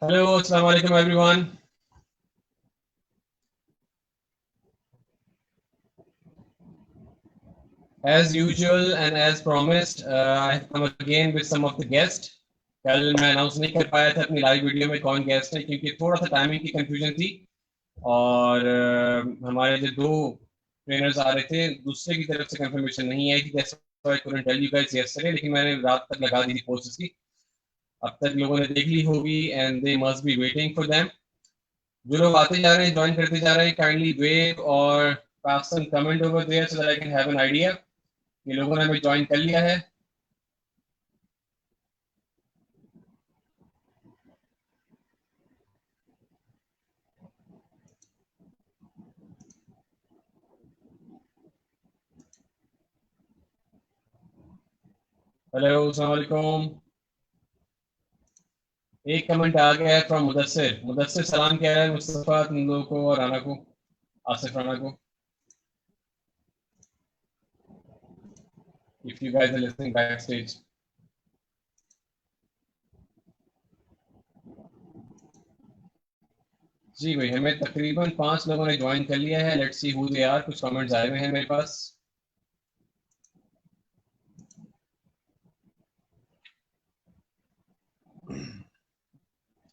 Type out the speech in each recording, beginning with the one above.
Hello, Assalamu alaikum everyone. As usual and as promised, I have come again with some of the guests. कल मैं announce नहीं कर पाया था अपनी लाइव वीडियो में कौन गेस्ट है क्योंकि थोड़ा सा टाइमिंग की कंफ्यूजन थी और हमारे जो दो ट्रेनर्स आ रहे थे दूसरे की तरफ से कंफर्मेशन नहीं आई थी जैसे I couldn't tell you guys yesterday लेकिन मैंने रात तक लगा दी थी पोस्ट इसकी अब तक लोगों ने देख ली होगी and they must be waiting for them जो लोग आते जा रहे हैं ज्वाइन करते जा रहे हैं काइंडली वेव और pass some comment over there so that I can have an idea ये लोगों ने हमें ज्वाइन कर लिया है हेलो अस्सलाम वालेकुम एक कमेंट आ गया है फ्रॉम मुदस्सिर मुदस्सिर सलाम कह रहा है मुस्तफ़ा तुम लोगों को और राना को आसिफ राना को if you guys are listening backstage जी भाई हमें तकरीबन 5 लोगों ने ज्वाइन कर लिया है let's see who they are कुछ कमेंट्स आए हुए हैं मेरे पास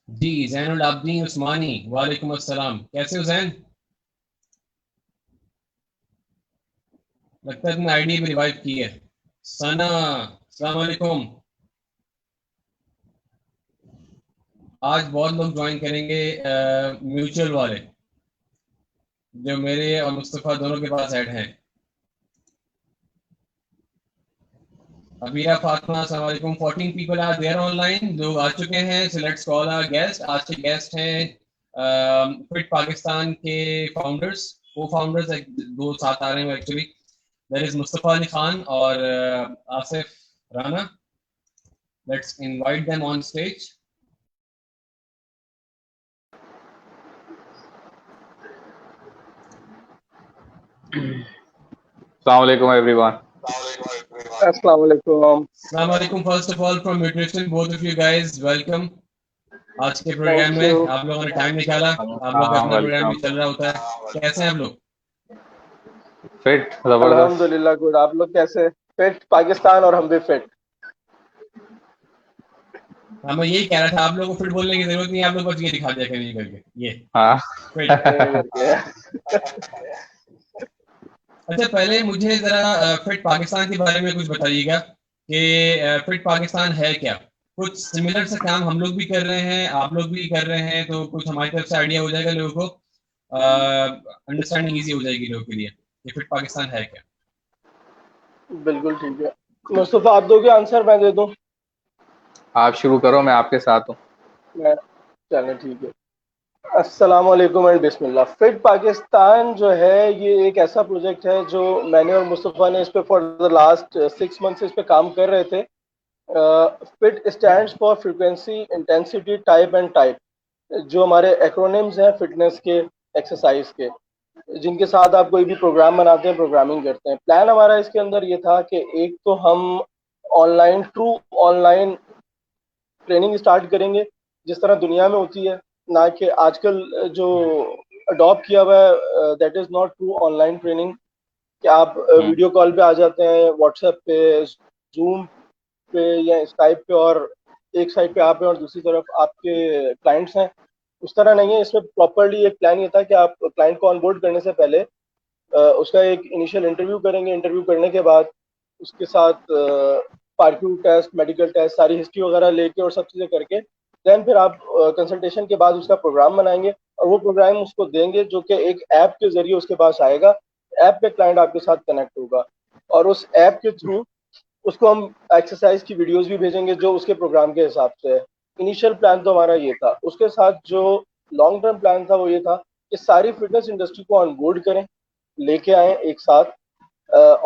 जी जैनुल आबदीन उस्मानी वालेकुम अस्सलाम कैसे हो जैन लगता है तुमने आईडी भी रिवाइव की है सना अस्सलाम वालेकुम आज बहुत लोग ज्वाइन करेंगे म्यूचुअल वाले जो मेरे और मुस्तफ़ा दोनों के पास ऐड हैं अबीरा फातिमा अस्सलाम वालेकुम 14 पीपल आर देयर ऑनलाइन लोग आ चुके हैं so let's call our guest आज के गेस्ट हैं फिट पाकिस्तान के फाउंडर्स को फाउंडर्स दो साथ आ रहे हैं actually there is Mustafa Ali Khan और Asif Rana let's invite them on stage Assalamu alaikum everyone. Assalamu alaikum. Assalamu alaikum first of all from nutrition both of you guys welcome आज के प्रोग्राम में आप लोगों ने टाइम निकाला आप लोग का अपना प्रोग्राम भी चल रहा होता है कैसे हैं आप लोग फिट जबरदस्त अल्हम्दुलिल्लाह गुड आप लोग कैसे फिट पाकिस्तान और हम भी फिट हाँ मैं यही कह रहा था आप लोगों को फिट बोलने की जरूरत नहीं आप लोग बस ये दिखा दिया करेंगे करके ये हाँ अच्छा पहले मुझे जरा फिट पाकिस्तान के बारे में कुछ बताइएगा कि फिट पाकिस्तान है क्या कुछ सिमिलर से काम हम लोग भी कर रहे हैं आप लोग भी कर रहे हैं तो कुछ हमारी तरफ से आइडिया हो जाएगा लोगों को अंडरस्टैंडिंग इजी हो जाएगी लोगों के लिए कि फिट पाकिस्तान है क्या बिल्कुल ठीक है मुस्तफा आप दोगे आंसर मैं दे दूं आप शुरू करो मैं आपके साथ हूँ मैं चलो ठीक है अस्सलाम वालेकुम एंड बिस्मिल्लाह फिट पाकिस्तान जो है ये एक ऐसा प्रोजेक्ट है जो मैंने और मुस्तफ़ा ने इस पे फॉर द लास्ट 6 मंथ्स इस पे काम कर रहे थे fit stands for frequency intensity type and type जो हमारे एक्रोनिम्स हैं फिटनेस के एक्सरसाइज के जिनके साथ आप कोई भी प्रोग्राम बनाते हैं प्रोग्रामिंग करते हैं प्लान हमारा इसके अंदर ये था कि एक तो हम ऑनलाइन ट्रेनिंग स्टार्ट करेंगे जिस तरह दुनिया में होती है ना कि आजकल जो अडॉप्ट किया हुआ है that is not true online training कि आप वीडियो कॉल पे आ जाते हैं व्हाट्सएप पे जूम पे या स्काइप पे और एक साइड पे आप हैं और दूसरी तरफ आपके क्लाइंट्स हैं उस तरह नहीं है इसमें प्रॉपरली एक प्लान ये था कि आप क्लाइंट को ऑनबोर्ड करने से पहले उसका एक इनिशियल इंटरव्यू करेंगे इंटरव्यू करने के बाद उसके साथ पार्क्यू टेस्ट मेडिकल टेस्ट सारी हिस्ट्री वगैरह लेके और सब चीज़ें करके देन फिर आप कंसल्टेशन के बाद उसका प्रोग्राम बनाएंगे और वो प्रोग्राम उसको देंगे जो कि एक ऐप के जरिए उसके पास आएगा ऐप पे क्लाइंट आपके साथ कनेक्ट होगा और उस ऐप के थ्रू उसको हम एक्सरसाइज की वीडियोस भी भेजेंगे जो उसके प्रोग्राम के हिसाब से है इनिशियल प्लान तो हमारा ये था उसके साथ जो लॉन्ग टर्म प्लान था वो ये था कि सारी फिटनेस इंडस्ट्री को ऑनबोर्ड करें लेके आए एक साथ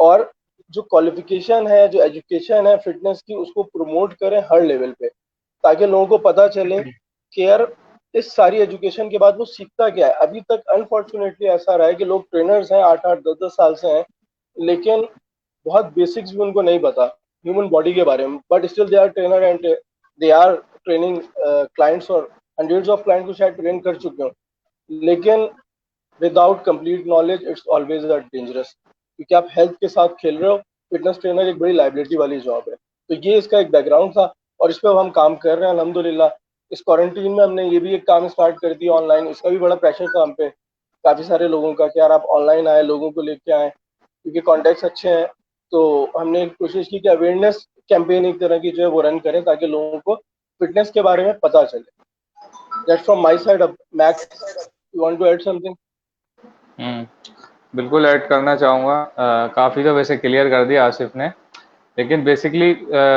और जो क्वालिफिकेशन है जो एजुकेशन है फिटनेस की उसको प्रमोट करें हर लेवल पे ताकि लोगों को पता चले कि यार इस सारी एजुकेशन के बाद वो सीखता क्या है अभी तक अनफॉर्चुनेटली ऐसा रहा है कि लोग ट्रेनर्स हैं 8-8 10-10 साल से हैं लेकिन बहुत बेसिक्स भी उनको नहीं पता ह्यूमन बॉडी के बारे में but still they are trainer and they are training clients और हंड्रेड्स ऑफ क्लाइंट को शायद ट्रेन कर चुके हो, लेकिन without complete knowledge it's always dangerous, क्योंकि आप हेल्थ के साथ खेल रहे हो। फिटनेस ट्रेनर एक बड़ी लाइबिलिटी वाली जॉब है। तो ये इसका एक बैकग्राउंड था और इस पर अब हम काम कर रहे हैं अल्हम्दुलिल्लाह। इस क्वारंटीन में हमने ये भी एक काम स्टार्ट कर दिया ऑनलाइन। इसका भी बड़ा प्रेशर था हम पे, काफ़ी सारे लोगों का, कि यार आप ऑनलाइन आए, लोगों को लेके आए, क्योंकि कॉन्टेक्ट्स अच्छे हैं। तो हमने कोशिश की कि अवेयरनेस कैंपेन एक तरह की जो है वो रन करें, ताकि लोगों को फिटनेस के बारे में पता चले। That's from my side. अब Max, you want to add something? बिल्कुल ऐड करना चाहूँगा। काफ़ी तो वैसे क्लियर कर दिया आसिफ ने, लेकिन बेसिकली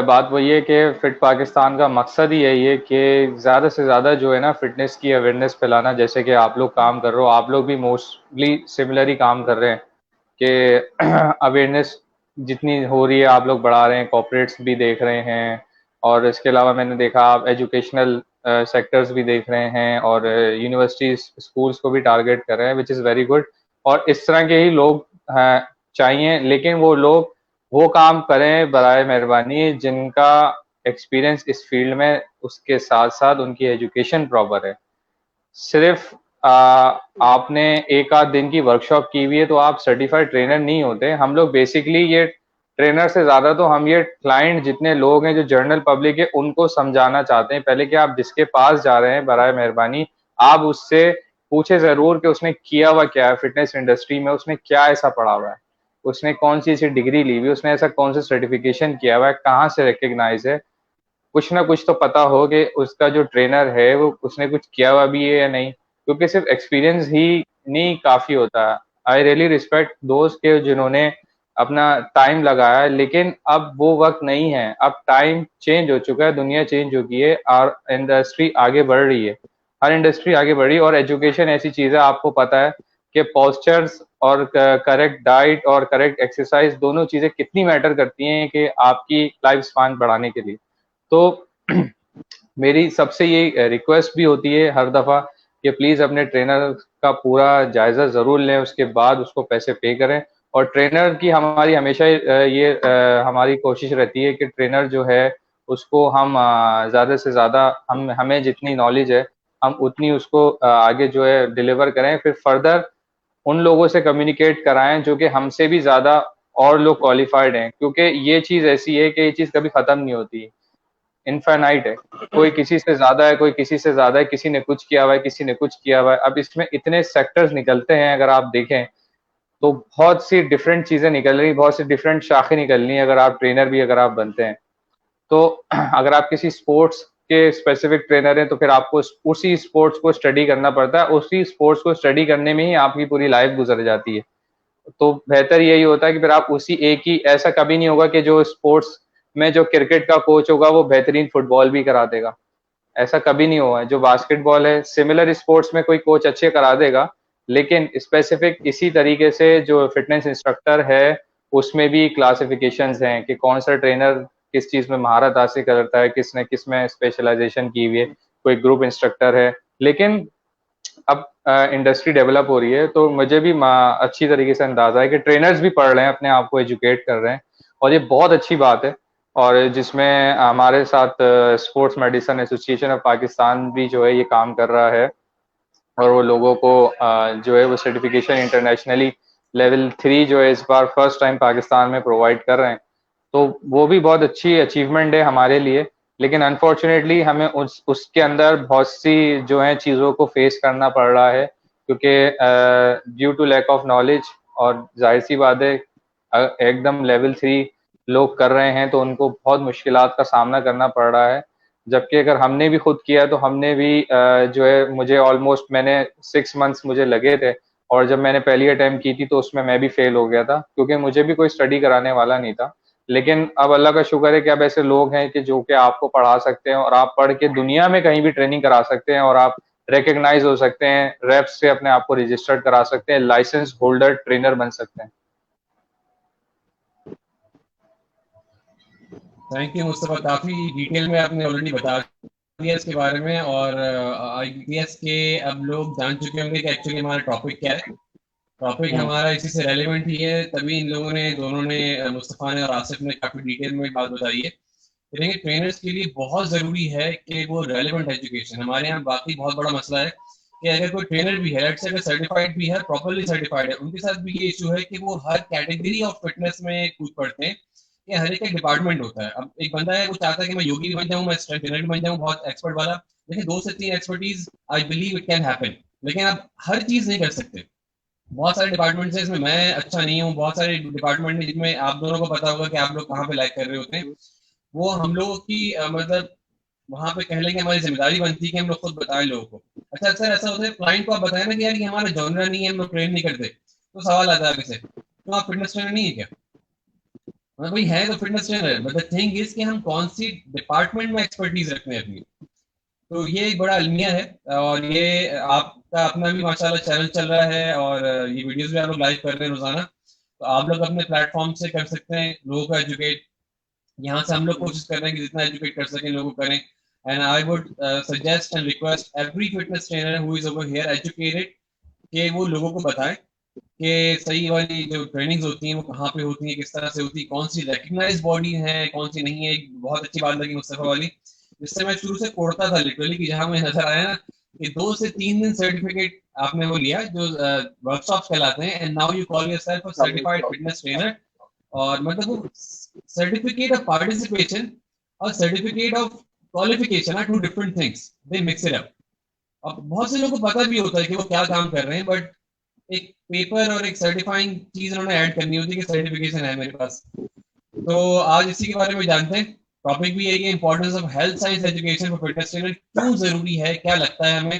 बात वही है कि फिट पाकिस्तान का मकसद ही यही है कि ज़्यादा से ज़्यादा जो है ना फिटनेस की अवेयरनेस फैलाना। जैसे कि आप लोग काम कर रहे हो, आप लोग भी मोस्टली सिमिलर ही काम कर रहे हैं कि अवेयरनेस जितनी हो रही है आप लोग बढ़ा रहे हैं, कॉर्पोरेट्स भी देख रहे हैं, और इसके अलावा मैंने देखा आप एजुकेशनल सेक्टर्स भी देख रहे हैं, और यूनिवर्सिटीज स्कूल्स को भी टारगेट कर रहे हैं, विच इज़ वेरी गुड। और इस तरह के ही लोग चाहिए, लेकिन वो लोग वो काम करें बराए मेहरबानी जिनका एक्सपीरियंस इस फील्ड में, उसके साथ साथ उनकी एजुकेशन प्रॉपर है। सिर्फ आपने एक आध दिन की वर्कशॉप की हुई है तो आप सर्टिफाइड ट्रेनर नहीं होते। हम लोग बेसिकली ये ट्रेनर से ज़्यादा तो हम ये क्लाइंट जितने लोग हैं जो जनरल पब्लिक है उनको समझाना चाहते हैं पहले कि आप जिसके पास जा रहे हैं बराए मेहरबानी आप उससे पूछे ज़रूर कि उसने किया हुआ क्या है फिटनेस इंडस्ट्री में, उसने क्या ऐसा पढ़ा हुआ है, उसने कौन सी ऐसी डिग्री ली हुई, उसने ऐसा कौन सा सर्टिफिकेशन किया हुआ है, कहाँ से रिकग्नाइज है। कुछ ना कुछ तो पता हो कि उसका जो ट्रेनर है वो उसने कुछ किया हुआ भी है या नहीं, क्योंकि सिर्फ एक्सपीरियंस ही नहीं काफ़ी होता। आई रियली रिस्पेक्ट दोस्त के जिन्होंने अपना टाइम लगाया, लेकिन अब वो वक्त नहीं है। अब टाइम चेंज हो चुका है, दुनिया चेंज हो गई है और इंडस्ट्री आगे बढ़ रही है, हर इंडस्ट्री आगे बढ़ रही है। और एजुकेशन ऐसी चीज़ है, आपको पता है कि पोस्चर्स और करेक्ट डाइट और करेक्ट एक्सरसाइज दोनों चीज़ें कितनी मैटर करती हैं कि आपकी लाइफ स्पान बढ़ाने के लिए। तो मेरी सबसे ये रिक्वेस्ट भी होती है हर दफ़ा कि प्लीज़ अपने ट्रेनर का पूरा जायज़ा ज़रूर लें, उसके बाद उसको पैसे पे करें। और ट्रेनर की हमारी हमेशा ये हमारी कोशिश रहती है कि ट्रेनर जो है उसको हम ज़्यादा से ज़्यादा हमें जितनी नॉलेज है हम उतनी उसको आगे जो है डिलीवर करें, फिर फर्दर उन लोगों से कम्युनिकेट कराएं जो कि हमसे भी ज़्यादा और लोग क्वालिफाइड हैं, क्योंकि ये चीज़ ऐसी है कि ये चीज़ कभी ख़त्म नहीं होती, इनफाइनाइट है। कोई किसी से ज्यादा है, कोई किसी से ज्यादा है, किसी ने कुछ किया हुआ है, किसी ने कुछ किया हुआ है। अब इसमें इतने सेक्टर्स निकलते हैं, अगर आप देखें तो बहुत सी डिफरेंट चीजें निकल रही, बहुत सी डिफरेंट शाखें निकल रही हैं। अगर आप ट्रेनर भी अगर आप बनते हैं तो अगर आप किसी स्पोर्ट्स के स्पेसिफिक ट्रेनर हैं तो फिर आपको उसी स्पोर्ट्स को स्टडी करना पड़ता है, उसी स्पोर्ट्स को स्टडी करने में ही आपकी पूरी लाइफ गुजर जाती है। तो बेहतर यही होता है कि फिर आप उसी एक ही, ऐसा कभी नहीं होगा कि जो स्पोर्ट्स में जो क्रिकेट का कोच होगा वो बेहतरीन फुटबॉल भी करा देगा, ऐसा कभी नहीं हुआ है। जो बास्केटबॉल है, सिमिलर स्पोर्ट्स में कोई कोच अच्छे करा देगा, लेकिन स्पेसिफिक इसी तरीके से जो फिटनेस इंस्ट्रक्टर है उसमें भी क्लासिफिकेशंस हैं कि कौन सा ट्रेनर किस चीज़ में महारत हासिल करता है, किसने किस में स्पेशलाइजेशन की हुई है, कोई ग्रुप इंस्ट्रक्टर है। लेकिन अब इंडस्ट्री डेवलप हो रही है तो मुझे भी अच्छी तरीके से अंदाजा है कि ट्रेनर्स भी पढ़ रहे हैं, अपने आप को एजुकेट कर रहे हैं, और ये बहुत अच्छी बात है। और जिसमें हमारे साथ sports medicine association of Pakistan भी जो है ये काम कर रहा है, और वो लोगों को जो है वो सर्टिफिकेशन इंटरनेशनली लेवल 3 जो है इस बार फर्स्ट टाइम पाकिस्तान में प्रोवाइड कर रहे हैं। तो वो भी बहुत अच्छी अचीवमेंट है हमारे लिए। लेकिन अनफॉर्चुनेटली हमें उसके अंदर बहुत सी जो है चीज़ों को फेस करना पड़ रहा है, क्योंकि due to lack of knowledge, और जाहिर सी बात है एकदम लेवल 3 लोग कर रहे हैं तो उनको बहुत मुश्किलात का सामना करना पड़ रहा है। जबकि अगर हमने भी खुद किया तो हमने भी जो है, मुझे ऑलमोस्ट मैंने 6 मंथ्स मुझे लगे थे, और जब मैंने पहली अटैम्प्ट की थी तो उसमें मैं भी फेल हो गया था, क्योंकि मुझे भी कोई स्टडी कराने वाला नहीं था। लेकिन अब अल्लाह का शुक्र है कि अब ऐसे लोग हैं कि जो कि आपको पढ़ा सकते हैं, और आप पढ़ के दुनिया में कहीं भी ट्रेनिंग करा सकते हैं, और आप रिकग्नाइज हो सकते हैं, रेप्स से अपने आप को रजिस्टर्ड करा सकते हैं, लाइसेंस होल्डर ट्रेनर बन सकते हैं। थैंक यू मुस्तफा, काफ़ी डिटेल में आपने ऑलरेडी बता दिया इसके बारे में। और आई गेस के अब लोग जान चुके होंगे कि एक्चुअली हमारा टॉपिक क्या है। टॉपिक हमारा इसी से रेलेवेंट ही है, तभी इन लोगों ने, दोनों ने, मुस्तफा ने और आसिफ ने काफ़ी डिटेल में बात बताई है। देखेंगे ट्रेनर्स के लिए बहुत ज़रूरी है कि वो रेलेवेंट एजुकेशन, हमारे यहाँ बाकी बहुत बड़ा मसला है कि अगर कोई ट्रेनर भी है, लेट्स से अगर सर्टिफाइड भी है, प्रॉपर्ली सर्टिफाइड है, उनके साथ भी ये इशू है कि वो हर कैटेगरी ऑफ फिटनेस में कूद पड़ते हैं। ये हर एक डिपार्टमेंट होता है। अब एक बंदा है वो चाहता है कि मैं योगी भी बन जाऊँ, मैं स्ट्रेंथ ट्रेनर भी बन जाऊँ बहुत एक्सपर्ट वाला, लेकिन 2 से 3 expertise I believe it can happen, लेकिन आप हर चीज़ नहीं कर सकते। बहुत सारे डिपार्टमेंट्स हैं इसमें मैं अच्छा नहीं हूँ, बहुत सारे डिपार्टमेंट हैं जिसमें आप दोनों को पता होगा कि आप लोग कहाँ पे लाइक कर रहे होते हैं। वो हम लोगों की मतलब वहाँ पे कह लेंगे हमारी जिम्मेदारी बनती है कि हम लोग खुद बताएं लोगों को। अच्छा अक्सर ऐसा होता है क्लाइंट को आप बताएं ना कि यार ये हमारा जॉनर नहीं है, हम लोग ट्रेन नहीं करते, तो सवाल आता है आगे से तो आप फिटनेस ट्रेनर नहीं है क्या? मतलब भाई है तो fitness trainer, but the thing is कि हम कौन सी डिपार्टमेंट में एक्सपर्टीज रखते हैं अपनी। तो ये एक बड़ा अलमिया है। और ये आपका अपना भी माशाल्लाह चैनल चल रहा है और ये वीडियोस भी आप लोग लाइव कर रहे हैं रोजाना, तो आप लोग अपने प्लेटफॉर्म से कर सकते हैं लोगों को एजुकेट। यहाँ से हम लोग कोशिश कर रहे हैं कि जितना एजुकेट कर सकें लोगों को करें। And I would suggest and request every fitness trainer who is over here educated कि वो लोगों को बताएं कि सही वाली जो ट्रेनिंग्स होती हैं वो कहाँ पे होती हैं, किस तरह से होती है, कौन सी रिकग्नाइज बॉडी है, कौन सी नहीं है। एक बहुत अच्छी बात लगी मुस्तफा वाली, जिससे मैं शुरू से कोड़ता था लिटरली, कि जहाँ मुझे नजर आया ना कि 2 से 3 दिन सर्टिफिकेट आपने वो लिया जो वर्कशॉप कहलाते हैं, and now you call yourself a certified fitness trainer. और मतलब वो सर्टिफिकेट ऑफ पार्टिसिपेशन और certificate of qualification are 2 different things, they mix it up. अब बहुत से लोगों को पता भी होता है कि वो क्या काम कर रहे हैं, बट एक पेपर और एक सर्टिफाइंग चीज उन्होंने ऐड करनी होती है कि सर्टिफिकेशन है मेरे पास। तो आज इसी के बारे में जानते हैं। टॉपिक भी यही है, importance of health science education for fitness trainer, क्यों जरूरी है, क्या लगता है हमें।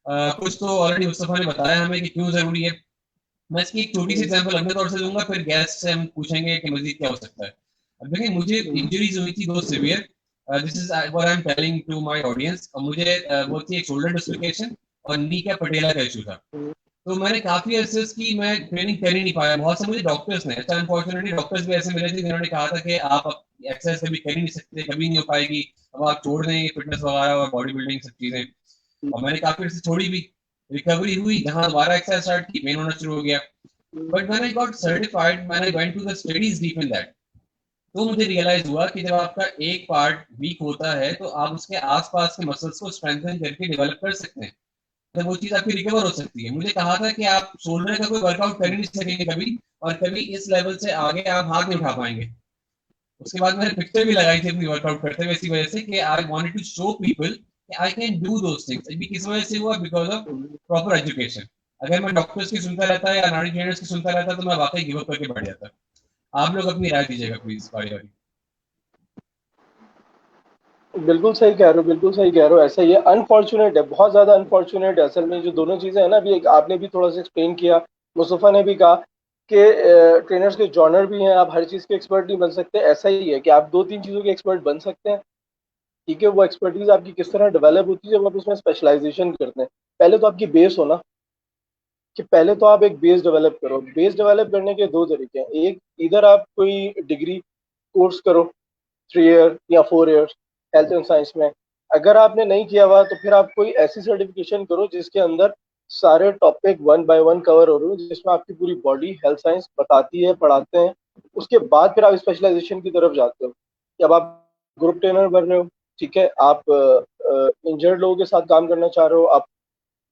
कुछ तो ऑलरेडी मुस्तफा ने बताया हमें कि क्यों जरूरी है। मैं इसकी एक छोटी सी एग्जांपल अपने तौर से दूंगा, फिर गेस्ट से हम पूछेंगे कि मजीद क्या हो सकता है। अब देखिए मुझे इंजरीज हुई थी 2 severe, this is what I am telling to my audience. और मुझे वो थी एक शोल्डर डिस्लोकेशन और नी का पटेला का इशू था। तो मैंने काफी अर्से की मैं ट्रेनिंग कर ही नहीं पाया। बहुत से मुझे डॉक्टर्स ने, अच्छा अनफॉर्चुनेटली डॉक्टर्स भी ऐसे मिले थे जिन्होंने कहा था कि आप एक्सरसाइज कभी कर ही नहीं सकते, कभी नहीं हो पाएगी, अब आप छोड़ देंगे फिटनेस वगैरह और बॉडी बिल्डिंग सब चीजें। और मैंने काफी अर्से छोड़ी भी, रिकवरी हुई, जहां दोबारा एक्सरसाइज स्टार्ट की पेन होना शुरू हो गया। But when I got certified, when I went to the studies deep in that, तो मुझे रियलाइज हुआ कि जब आपका एक पार्ट वीक होता है तो आप उसके आसपास के मसल्स को स्ट्रेंथन करके डेवलप कर सकते हैं, तो वो चीज आपकी रिकवर हो सकती है। मुझे कहा था कि आप शोल्डर का कोई वर्कआउट कर ही नहीं सकेंगे कभी, और कभी इस लेवल से आगे आप हाथ नहीं उठा पाएंगे। उसके बाद मैंने पिक्चर भी लगाई थी अपनी वर्कआउट करते हुए, इसी वजह से कि I wanted to show people कि I can do those things. अभी किस वजह से हुआ? Because of proper education. अगर मैं डॉक्टर्स की सुनता रहता या नानी ट्रेनर्स की सुनता रहता तो मैं वाकई गिव अप करके बैठ जाता। आप लोग अपनी राय दीजिएगा प्लीज बारी बारी। बिल्कुल सही कह रहे हो, बिल्कुल सही कह रहे हो। ऐसा ही है, अनफॉर्चुनेट है, बहुत ज्यादा अनफॉर्चुनेट है असल में जो दोनों चीजें हैं ना। अभी एक आपने भी थोड़ा सा एक्सप्लेन किया, मुस्तफा ने भी कहा कि ट्रेनर्स के जॉनर भी हैं, आप हर चीज के एक्सपर्ट नहीं बन सकते। ऐसा ही है कि आप 2-3 चीजों के एक्सपर्ट बन सकते हैं, ठीक है। वो एक्सपर्टीज आपकी किस तरह डेवलप होती है जब आप उसमें स्पेशलाइजेशन करते हैं। पहले तो आपकी बेस होना, कि पहले तो आप एक बेस डेवलप करो। बेस डेवलप करने के 2 तरीके हैं, एक इधर आप कोई डिग्री कोर्स करो 3 ईयर या 4 ईयर्स हेल्थ एंड साइंस में। अगर आपने नहीं किया हुआ तो फिर आप कोई ऐसी सर्टिफिकेशन करो जिसके अंदर सारे टॉपिक 1 बाय 1 कवर हो रहे हो, जिसमें आपकी पूरी बॉडी हेल्थ साइंस बताती है, पढ़ाते हैं। उसके बाद फिर आप स्पेशलाइजेशन की तरफ जाते हो कि अब आप ग्रुप ट्रेनर बन रहे हो, ठीक है। आप इंजर्ड लोगों के साथ काम करना चाह रहे हो, आप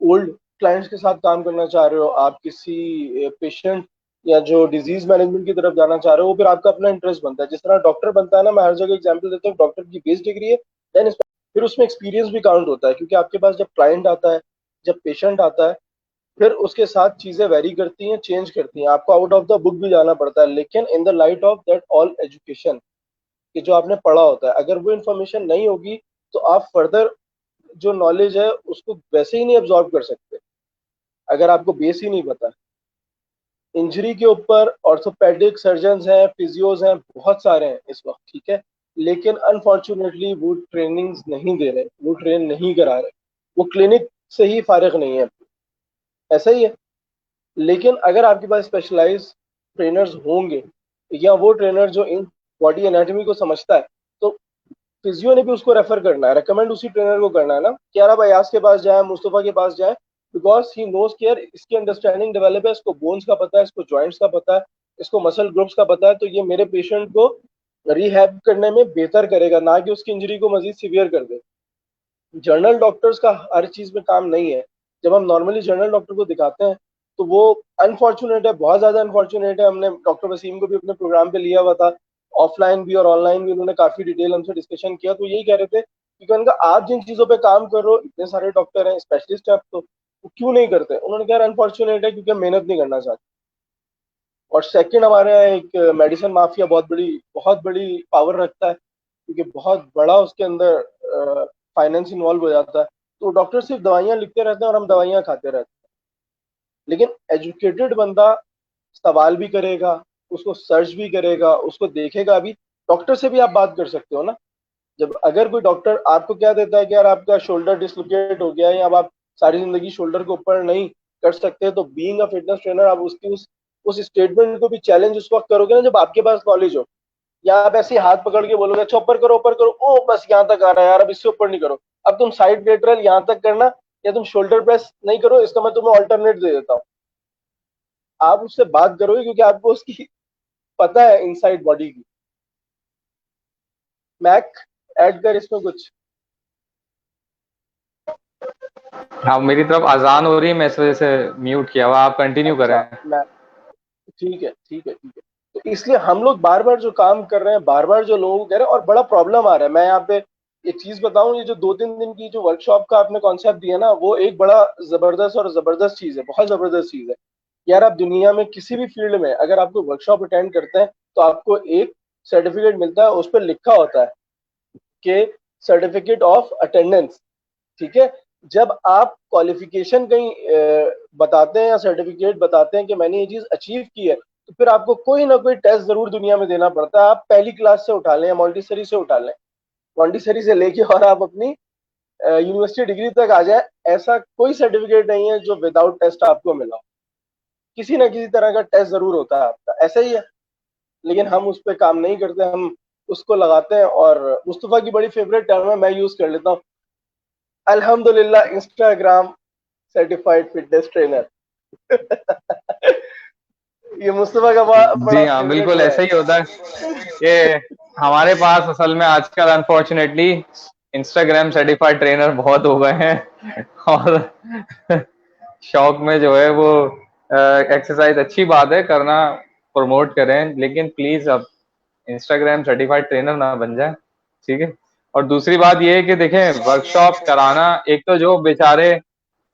ओल्ड क्लाइंट्स के साथ काम करना चाह रहे हो, आप किसी पेशेंट या जो डिजीज मैनेजमेंट की तरफ जाना चाह रहे हो, वो फिर आपका अपना इंटरेस्ट बनता है। जिस तरह डॉक्टर बनता है ना, मैं हर जगह एग्जांपल देता हूँ, डॉक्टर की बेस डिग्री है, देन फिर उसमें एक्सपीरियंस भी काउंट होता है, क्योंकि आपके पास जब क्लाइंट आता है, जब पेशेंट आता है, फिर उसके साथ चीजें वेरी करती हैं, चेंज करती हैं, आपको आउट ऑफ द बुक भी जाना पड़ता है। लेकिन in the light of that all education, कि जो आपने पढ़ा होता है, अगर वो इन्फॉर्मेशन नहीं होगी तो आप फर्दर जो नॉलेज है उसको वैसे ही नहीं एब्जॉर्ब कर सकते, अगर आपको बेस ही नहीं पता। इंजरी के ऊपर ऑर्थोपेडिक सर्जन्स हैं, फिजियोज हैं, बहुत सारे हैं इस वक्त, ठीक है। लेकिन अनफॉर्चुनेटली वो ट्रेनिंग्स नहीं दे रहे, वो ट्रेन नहीं करा रहे, वो क्लिनिक से ही फारिग नहीं है। ऐसा ही है। लेकिन अगर आपके पास स्पेशलाइज ट्रेनर्स होंगे, या वो ट्रेनर जो इन बॉडी एनाटॉमी को समझता है, तो फिजियो ने भी उसको रेफर करना है, रेकमेंड उसी ट्रेनर को करना है ना, कि यार अब अयाज के पास जाए, मुस्तफा के पास जाए, बिकॉज ही नोज केयर, इसकी अंडरस्टैंडिंग डेवलप है, इसको बोन्स का पता है, इसको जॉइंट्स का पता है, इसको मसल ग्रुप्स का पता है, तो ये मेरे पेशेंट को रिहैब करने में बेहतर करेगा, ना कि उसकी इंजरी को मजीद सीवियर कर दे। जनरल डॉक्टर्स का हर चीज में काम नहीं है। जब हम नॉर्मली जनरल डॉक्टर को दिखाते हैं तो वो अनफॉर्चुनेट है, बहुत ज्यादा अनफॉर्चुनेट है। हमने डॉक्टर वसीम को भी अपने प्रोग्राम पे लिया हुआ था, ऑफलाइन भी और ऑनलाइन भी उन्होंने काफी डिटेल हमसे डिस्कशन किया। तो यही कह रहे थे क्योंकि उनका आप जिन चीजों पे काम कर रहे हो, इतने सारे डॉक्टर हैं, स्पेशलिस्ट हैं, आप तो वो क्यों नहीं करते? उन्होंने कहा अनफॉर्चुनेट है क्योंकि हम मेहनत नहीं करना चाहते। और सेकंड, हमारे यहाँ एक मेडिसिन माफिया बहुत बड़ी पावर रखता है, क्योंकि बहुत बड़ा उसके अंदर फाइनेंस इन्वॉल्व हो जाता है। तो डॉक्टर सिर्फ दवाइयां लिखते रहते हैं और हम दवाइयां खाते रहते हैं। लेकिन एजुकेटेड बंदा सवाल भी करेगा, उसको सर्च भी करेगा, उसको देखेगा भी। डॉक्टर से भी आप बात कर सकते हो ना। जब अगर कोई डॉक्टर आपको क्या देता है कि यार आपका शोल्डर डिसलोकेट हो गया है या अब आप सारी जिंदगी शोल्डर को ऊपर नहीं कर सकते, तो बीइंग अ फिटनेस ट्रेनर आप उसकी उस स्टेटमेंट को भी चैलेंज उस वक्त करोगे ना जब आपके पास नॉलेज हो। या आप ऐसे ही हाथ पकड़ के बोलोगे अच्छा ऊपर करो, ओ बस यहाँ तक आ रहा है यार, अब इससे ऊपर नहीं करो, अब तुम साइड लेटरल यहाँ तक करना, या तुम शोल्डर प्रेस नहीं करो, इसका मैं तुम्हें ऑल्टरनेट दे देता हूँ। आप उससे बात करोगे क्योंकि आपको उसकी पता है इनसाइड बॉडी की। मैक, ऐड कर इसमें कुछ। हाँ, मेरी तरफ अजान हो रही है, मैं इस वजह से म्यूट किया हुआ, आप कंटिन्यू करें। अच्छा, मैं ठीक है ठीक है ठीक है। तो इसलिए हम लोग बार बार जो काम कर रहे हैं, बार बार जो लोगों को कह रहे हैं, और बड़ा प्रॉब्लम आ रहा है। मैं यहाँ पे एक चीज बताऊं, ये जो 2-3 दिन की जो वर्कशॉप का आपने कॉन्सेप्ट दिया ना, वो एक बड़ा जबरदस्त चीज है, बहुत जबरदस्त चीज है। यार आप दुनिया में किसी भी फील्ड में अगर आपको वर्कशॉप अटेंड करते हैं तो आपको एक सर्टिफिकेट मिलता है, उस पर लिखा होता है कि सर्टिफिकेट ऑफ अटेंडेंस। ठीक है। जब आप क्वालिफिकेशन कहीं बताते हैं या सर्टिफिकेट बताते हैं कि मैंने ये चीज अचीव की है, तो फिर आपको कोई ना कोई टेस्ट जरूर दुनिया में देना पड़ता है। आप पहली क्लास से उठा लें या मॉन्टेसरी से उठा लें, मॉन्टेसरी से लेके और आप अपनी यूनिवर्सिटी डिग्री तक आ जाए, ऐसा कोई सर्टिफिकेट नहीं है जो विदाउट टेस्ट आपको मिला हो। किसी ना किसी तरह का टेस्ट जरूर होता है आपका, ऐसा ही है। लेकिन हम उस पर काम नहीं करते, हम उसको लगाते हैं। और मुस्तफा की बड़ी फेवरेट टर्म है, मैं यूज कर लेता हूँ, अल्हम्दुलिल्लाह इंस्टाग्राम सर्टिफाइड फिटनेस ट्रेनर। ये मुस्तफा का जी बड़ा हाँ, फेवरेट बिल्कुल वो है। ऐसा ही होता है कि हमारे पास असल में आजकल अनफॉर्चुनेटली इंस्टाग्राम सर्टिफाइड ट्रेनर बहुत हो गए हैं, और शौक में जो है वो एक्सरसाइज अच्छी बात है करना, प्रमोट करें, लेकिन प्लीज अब इंस्टाग्राम सर्टिफाइड ट्रेनर ना बन जाए, ठीक है। और दूसरी बात ये है कि देखें, वर्कशॉप कराना, एक तो जो बेचारे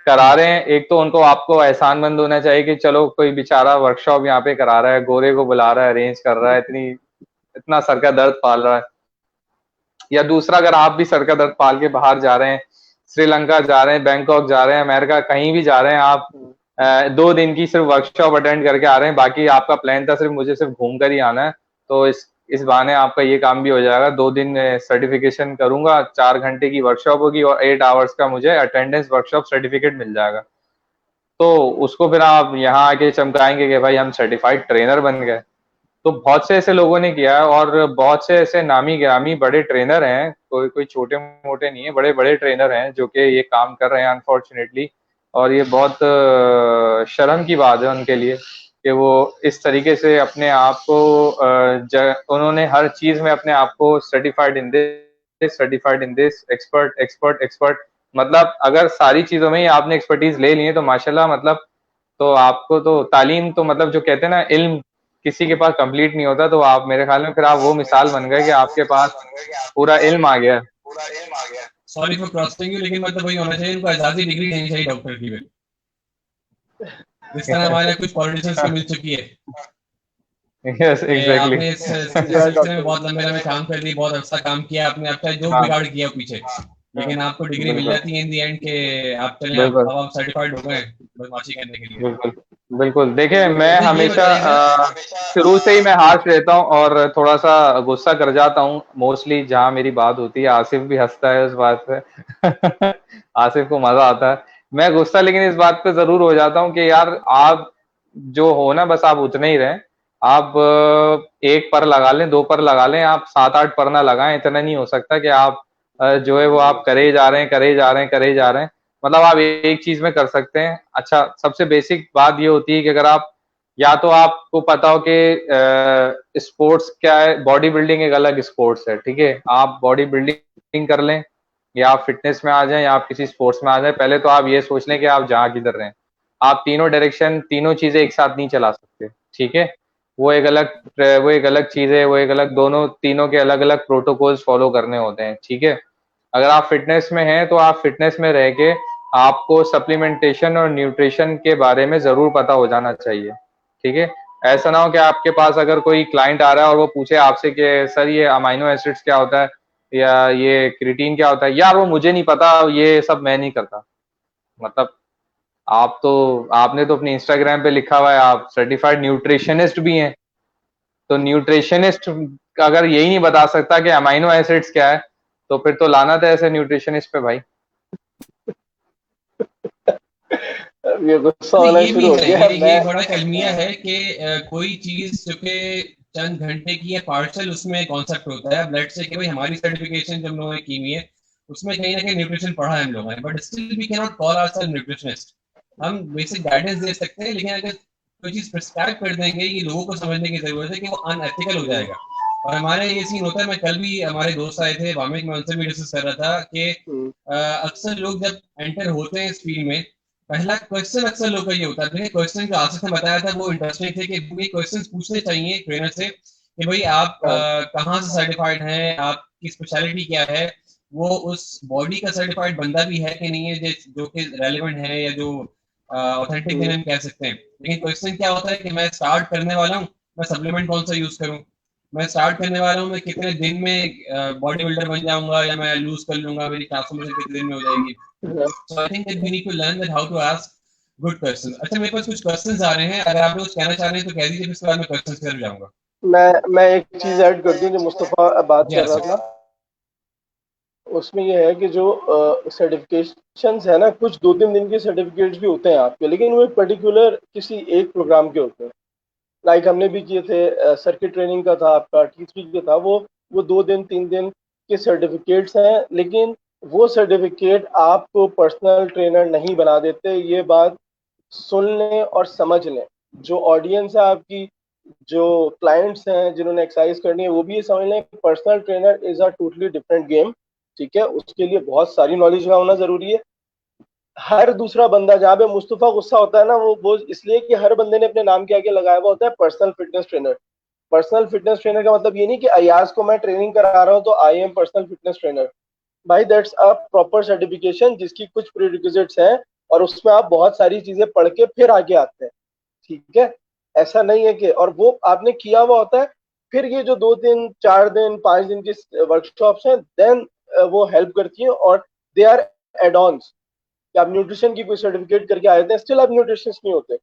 करा रहे हैं, एक तो उनको आपको एहसानमंद होना चाहिए कि चलो कोई बेचारा वर्कशॉप यहाँ पे करा रहा है, गोरे को बुला रहा है, अरेंज कर रहा है, इतना सर का दर्द पाल रहा है। या दूसरा, अगर आप भी सर का दर्द पाल के बाहर जा रहे हैं, श्रीलंका जा रहे हैं, बैंकॉक जा रहे हैं, अमेरिका, कहीं भी जा रहे हैं आप, 2 दिन की सिर्फ वर्कशॉप अटेंड करके आ रहे हैं, बाकी आपका प्लान था सिर्फ मुझे सिर्फ घूम कर ही आना है, तो इस बहाने आपका ये काम भी हो जाएगा। 2 दिन में सर्टिफिकेशन करूंगा, 4 घंटे की वर्कशॉप होगी और 8 आवर्स का मुझे अटेंडेंस वर्कशॉप सर्टिफिकेट मिल जाएगा। तो उसको फिर आप यहाँ आके चमकाएंगे कि भाई हम सर्टिफाइड ट्रेनर बन गए। तो बहुत से ऐसे लोगों ने किया है, और बहुत से ऐसे नामी गिरामी बड़े ट्रेनर हैं, कोई कोई छोटे मोटे नहीं है, बड़े बड़े ट्रेनर हैं जो कि ये काम कर रहे हैं अनफॉर्चुनेटली। और ये बहुत शर्म की बात है उनके लिए कि वो इस तरीके से अपने आप को उन्होंने हर चीज में अपने आप को certified in this, expert expert expert, मतलब अगर सारी चीजों में ही आपने एक्सपर्टीज ले ली है तो माशाल्लाह, मतलब तो आपको तो तालीम, तो मतलब जो कहते हैं ना, इल्म किसी के पास कंप्लीट नहीं होता, तो आप मेरे ख्याल में फिर आप वो मिसाल बन गए कि आपके पास पूरा इल्म आ गया। सॉरी फॉर क्रॉसिंग यू, लेकिन मतलब वही होना चाहिए, इनको एजाजी डिग्री देनी चाहिए डॉक्टर की भी, जिस तरह हमारे कुछ पॉलिटिशियंस को मिल चुकी है। Yes, exactly. आपने इस सिलसिले में बहुत लंबे लंबे काम कर लिए, बहुत अच्छा काम किया आपने, आपका जो हाँ, बिगाड़ किया पीछे, लेकिन आपको डिग्री मिल बिल्कुल जाती है इन दी एंड के आप चले, बिल्कुल अब आप सर्टिफाइड हो गए बदमाशी करने के लिए। बिल्कुल बिल्कुल। देखिए, मैं मुझे ये हमेशा बताइएगा, शुरू से ही मैं हार्श रहता हूँ और थोड़ा सा गुस्सा कर जाता हूँ मोस्टली जहाँ मेरी बात होती है। आसिफ भी हंसता है उस बात पे। आसिफ को मजा आता है। मैं गुस्सा लेकिन इस बात पे जरूर हो जाता हूँ कि यार आप जो हो ना, बस आप उतने ही रहें। आप एक पर लगा लें, 2 पर लगा लें, आप 7-8 पर ना लगाएं। इतना नहीं हो सकता कि आप जो है वो आप करे ही जा रहे हैं, करे ही जा रहे हैं, करे ही जा रहे हैं। मतलब आप एक चीज में कर सकते हैं। अच्छा, सबसे बेसिक बात ये होती है कि अगर आप या तो आपको पता हो कि स्पोर्ट्स क्या है, बॉडी बिल्डिंग एक अलग स्पोर्ट्स है, ठीक है, आप बॉडी बिल्डिंग कर लें या आप फिटनेस में आ जाएं या आप किसी स्पोर्ट्स में आ जाएं, पहले तो आप ये सोच लें कि आप जहाँ किधर रहें। आप तीनों डायरेक्शन, तीनों चीजें एक साथ नहीं चला सकते, ठीक है, वो एक अलग चीज है, वो एक अलग, दोनों तीनों के अलग अलग प्रोटोकॉल्स फॉलो करने होते हैं, ठीक है। अगर आप फिटनेस में हैं तो आप फिटनेस में रह के आपको सप्लीमेंटेशन और न्यूट्रिशन के बारे में जरूर पता हो जाना चाहिए, ठीक है। ऐसा ना हो कि आपके पास अगर कोई क्लाइंट आ रहा है और वो पूछे आपसे कि सर ये अमाइनो एसिड्स क्या होता है या ये क्रिएटिन क्या होता है, यार वो मुझे नहीं पता, ये सब मैं नहीं करता। मतलब आप तो, आपने तो अपनी इंस्टाग्राम पे लिखा हुआ है आप सर्टिफाइड न्यूट्रिशनिस्ट भी हैं, तो न्यूट्रिशनिस्ट अगर यही नहीं बता सकता कि अमाइनो एसिड्स क्या है, तो फिर तो लानत है ऐसे न्यूट्रिशनिस्ट पे भाई। ये गुस्सा नहीं, होना ये शुरू भी हो है, गया है। ये बड़ा कलमिया है कि कोई चीज जो कि चंद घंटे की है पार्सल, उसमें कॉन्सेप्ट होता है ब्लड से कि भाई हमारी सर्टिफिकेशन जो हम लोगों ने की हुई है उसमें कहीं ना कहीं न्यूट्रिशन पढ़ा है हम लोगों ने, but still we can not call ourselves nutritionist. हम बेसिक गाइडेंस दे सकते हैं, लेकिन अगर कोई चीज प्रिस्क्राइब कर देंगे, ये लोगों को समझने की जरूरत है कि वो अनएथिकल हो जाएगा। और हमारे ये सीन होता है, मैं कल भी, हमारे दोस्त आए थे वामिक, मैं उनसे भी डिस्कस कर रहा था कि हम्म, अक्सर लोग जब एंटर होते हैं इस फील्ड में, पहला क्वेश्चन अक्सर लोग का ये होता है, क्वेश्चन जो आसिफ ने बताया था वो इंटरेस्टिंग थे कि ये क्वेश्चन पूछने चाहिए ट्रेनर से कि भाई आप हाँ, कहाँ से सर्टिफाइड हैं, आपकी स्पेशलिटी क्या है, वो उस बॉडी का सर्टिफाइड बंदा भी है कि नहीं है, जो कि रेलिवेंट है या जो ऑथेंटिक हम्म, जिन्हें हम कह सकते हैं। लेकिन क्वेश्चन क्या होता है कि मैं स्टार्ट करने वाला हूँ, मैं सप्लीमेंट कौन सा यूज करूँ, मैं स्टार्ट करने वाला हूँ, मैं कितने दिन में बॉडी बिल्डर बन जाऊंगा या मैं लूज कर लूंगा, मेरी ट्रांसफॉर्मेशन कितने दिन में हो जाएगी। हाँ। So I think that we need to learn that how to ask good questions. अच्छा, मेरे पास कुछ क्वेश्चंस आ रहे हैं, अगर आप लोग कुछ कहना चाह रहे हैं तो कह दीजिए, फिर उसके बाद मैं क्वेश्चंस कर जाऊंगा। मैं एक चीज ऐड कर दूं, जो मुस्तफा बात जी कर रहा आसिफ। था, उसमें ये है कि जो सर्टिफिकेशंस है ना, कुछ 2-3 दिन के सर्टिफिकेट्स भी होते हैं आपके, लेकिन वो पर्टिकुलर किसी एक प्रोग्राम के होते हैं। लाइक हमने भी किए थे, सर्किट ट्रेनिंग का था आपका, टी3 का था, वो 2 दिन 3 दिन के सर्टिफिकेट्स हैं, लेकिन वो सर्टिफिकेट आपको पर्सनल ट्रेनर नहीं बना देते। ये बात सुन लें और समझ लें। जो ऑडियंस है आपकी, जो क्लाइंट्स हैं जिन्होंने एक्सरसाइज करनी है, वो भी ये समझ लें, personal trainer is a totally different game. ठीक है, उसके लिए बहुत सारी नॉलेज का होना जरूरी है। हर दूसरा बंदा, जहाँ पे मुस्तफा गुस्सा होता है ना, वो इसलिए कि हर बंदे ने अपने नाम के आगे लगाया हुआ होता है personal fitness trainer. Personal fitness trainer का मतलब ये नहीं कि अयाज को मैं ट्रेनिंग करा रहा हूँ तो I am personal fitness trainer. भाई दैट्स अ प्रॉपर सर्टिफिकेशन जिसकी कुछ प्रीरिक्विजिट्स हैं, और उसमें आप बहुत सारी चीजें पढ़ के फिर आगे आते हैं। ठीक है, ऐसा नहीं है कि, और वो आपने किया हुआ होता है। फिर ये जो 2 दिन 4 दिन 5 दिन की वर्कशॉप्स हैं, देन वो हेल्प करती हैं, और दे आर एड ऑन्स। कि आप न्यूट्रिशन की कोई सर्टिफिकेट करके आए थे, स्टिल आप न्यूट्रिशनिस्ट नहीं होते।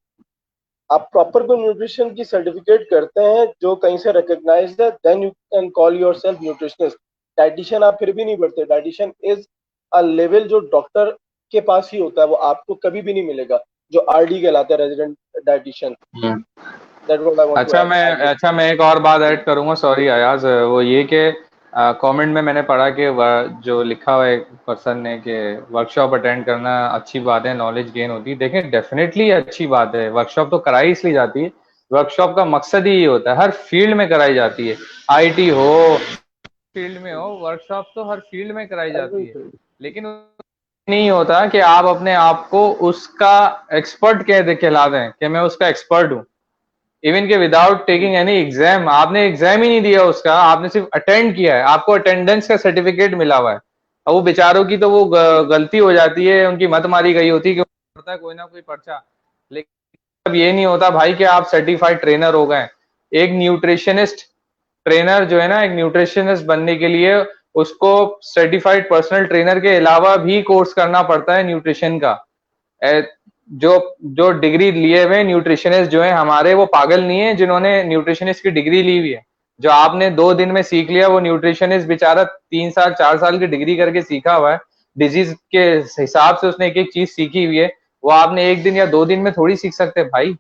आप प्रॉपर कोई न्यूट्रिशन की सर्टिफिकेट करते हैं जो कहीं से रिकॉग्नाइज्ड है, then you can call yourself nutritionist. Dietitian आप फिर भी नहीं बढ़ते। डाइटिशियन इज अ लेवल जो डॉक्टर के पास ही होता है, वो आपको कभी भी नहीं मिलेगा, जो आरडी कहलाता है, resident dietitian. That what I want to add आगे। अच्छा मैं एक और बात ऐड करूंगा, सॉरी अयाज, वो ये कि कमेंट में मैंने पढ़ा कि जो लिखा हुआ है एक पर्सन ने कि वर्कशॉप अटेंड करना अच्छी बात है, नॉलेज गेन होती है। देखें, डेफिनेटली अच्छी बात है, वर्कशॉप तो कराई इसलिए जाती है, वर्कशॉप का मकसद ही ये होता है, हर फील्ड में कराई जाती है, आईटी हो, फील्ड में हो, वर्कशॉप तो हर फील्ड में कराई जाती है। लेकिन नहीं होता कि आप अपने आप को उसका एक्सपर्ट कह कहला दें कि मैं उसका एक्सपर्ट हूँ, इवन के विदाउट टेकिंग एनी एग्जाम। आपने एग्जाम ही नहीं दिया उसका, आपने सिर्फ अटेंड किया है, आपको अटेंडेंस का सर्टिफिकेट मिला हुआ है। अब वो बेचारों की तो वो गलती हो जाती है, उनकी मत मारी गई होती है कि पड़ता है कोई ना कोई पर्चा। लेकिन अब ये नहीं होता भाई कि आप सर्टिफाइड ट्रेनर हो गए। एक न्यूट्रिशनिस्ट ट्रेनर जो है ना, एक न्यूट्रिशनिस्ट बनने के लिए उसको सर्टिफाइड पर्सनल ट्रेनर के अलावा भी कोर्स करना पड़ता है न्यूट्रिशन का। जो जो डिग्री लिए हुए न्यूट्रिशनिस्ट जो है हमारे, वो पागल नहीं है जिन्होंने न्यूट्रिशनिस्ट की डिग्री ली हुई है। जो आपने 2 दिन में सीख लिया, वो न्यूट्रिशनिस्ट बेचारा 3 साल 4 साल की डिग्री करके सीखा हुआ है, डिजीज के हिसाब से उसने एक एक चीज सीखी हुई है। वो आपने 1 दिन या 2 दिन में थोड़ी सीख सकते भाई।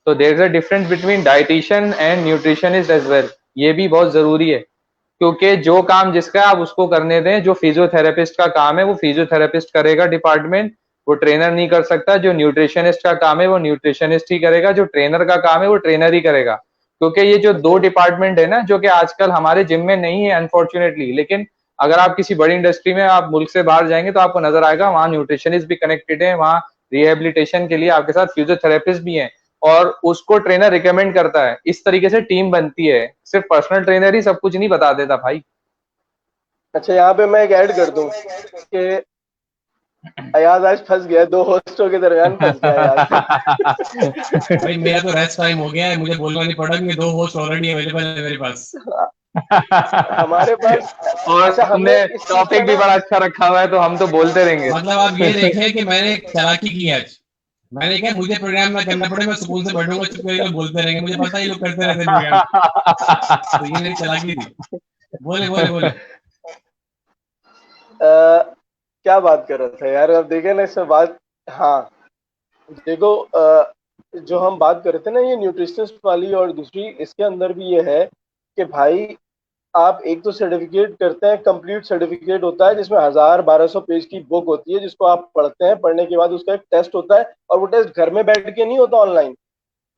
तो there is a difference between dietitian and nutritionist as well, ये भी बहुत जरूरी है। क्योंकि जो काम जिसका आप उसको करने दें, जो फिजियोथेरेपिस्ट का काम है वो फिजियोथेरेपिस्ट करेगा डिपार्टमेंट, वो ट्रेनर नहीं कर सकता। जो न्यूट्रिशनिस्ट का काम है वो न्यूट्रिशनिस्ट ही करेगा, जो ट्रेनर का काम है वो ट्रेनर ही करेगा। क्योंकि ये जो दो डिपार्टमेंट है ना, जो कि आजकल हमारे जिम में नहीं है अनफॉर्चुनेटली, लेकिन अगर आप किसी बड़ी इंडस्ट्री में, आप मुल्क से बाहर जाएंगे तो आपको नजर आएगा वहाँ न्यूट्रिशनिस्ट भी कनेक्टेड है, वहाँ रिहेबिलिटेशन के लिए आपके साथ फिजियोथेरेपिस्ट भी हैं, और उसको ट्रेनर रिकमेंड करता है। इस तरीके से टीम बनती है, सिर्फ पर्सनल ट्रेनर ही सब कुछ नहीं बता देता भाई। अच्छा, यहाँ पे मैं एक ऐड कर दूं कि अयाज आज फंस गया, दो होस्टों के दरमियान फंस गया अयाज। भाई मेरा तो रेस्ट टाइम हो गया है, मुझे बोलना नहीं पड़ा कि 2 होस्ट ऑलरेडी अवेलेबल है मेरे पास। हमारे पास और अच्छा, तुमने हमने इस चीज टॉपिक का भी ना, बड़ा अच्छा रखा हुआ है, तो हम तो बोलते रहेंगे। मतलब आप ये देखें कि मैंने चालाकी की है आज। मैंने कहा मुझे प्रोग्राम ना करना पड़े, मैं सुकून से बैठूंगा, चुप करके लोग बोलते रहेंगे, मुझे पता है ये लोग करते रहते हैं प्रोग्राम। तो ये मेरी चालाकी थी। बोले बोले बोले। क्या बात कर रहा था यार, अब देखे ना इसमें बात। हाँ देखो, जो हम बात कर रहे थे ना ये न्यूट्रिशनिस्ट वाली, और दूसरी इसके अंदर भी ये है कि भाई आप एक तो सर्टिफिकेट करते हैं, कंप्लीट सर्टिफिकेट होता है जिसमें 1000-1200 पेज की बुक होती है, जिसको आप पढ़ते हैं, पढ़ने के बाद उसका एक टेस्ट होता है, और वो टेस्ट घर में बैठ के नहीं होता ऑनलाइन,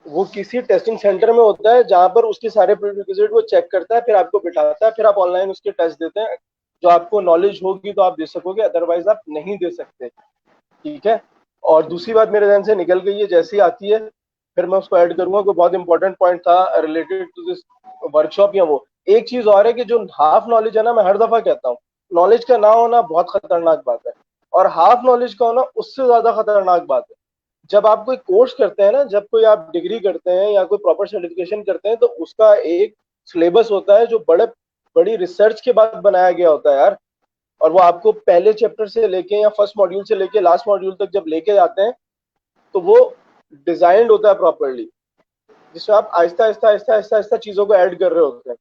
वो किसी टेस्टिंग सेंटर में होता है जहां पर उसके सारे प्रीरिक्विजिट वो चेक करता है, फिर आपको बिठाता है, फिर आप ऑनलाइन उसके टेस्ट देते हैं। जो आपको नॉलेज होगी तो आप दे सकोगे, अदरवाइज आप नहीं दे सकते। ठीक है। और दूसरी बात मेरे ध्यान से निकल गई है, जैसी आती है फिर मैं उसको ऐड करूंगा, कोई बहुत इंपॉर्टेंट पॉइंट था रिलेटेड टू दिस वर्कशॉप या वो। एक चीज और है कि जो हाफ नॉलेज है ना, मैं हर दफा कहता हूँ, नॉलेज का ना होना बहुत खतरनाक बात है, और हाफ नॉलेज का होना उससे ज्यादा खतरनाक बात है। जब आप कोई कोर्स करते हैं ना, जब कोई आप डिग्री करते हैं या कोई प्रॉपर सर्टिफिकेशन करते हैं, तो उसका एक सिलेबस होता है जो बड़ी रिसर्च के बाद बनाया गया होता है यार। और वो आपको पहले चैप्टर से लेके या फर्स्ट मॉड्यूल से लेके लास्ट मॉड्यूल तक जब लेके जाते हैं, तो वो डिजाइंड होता है प्रॉपरली, जिसमें आप आहिस्ता आहिस्ता आहिस्ता आहिस्ता आहिस्ता चीजों को ऐड कर रहे होते हैं।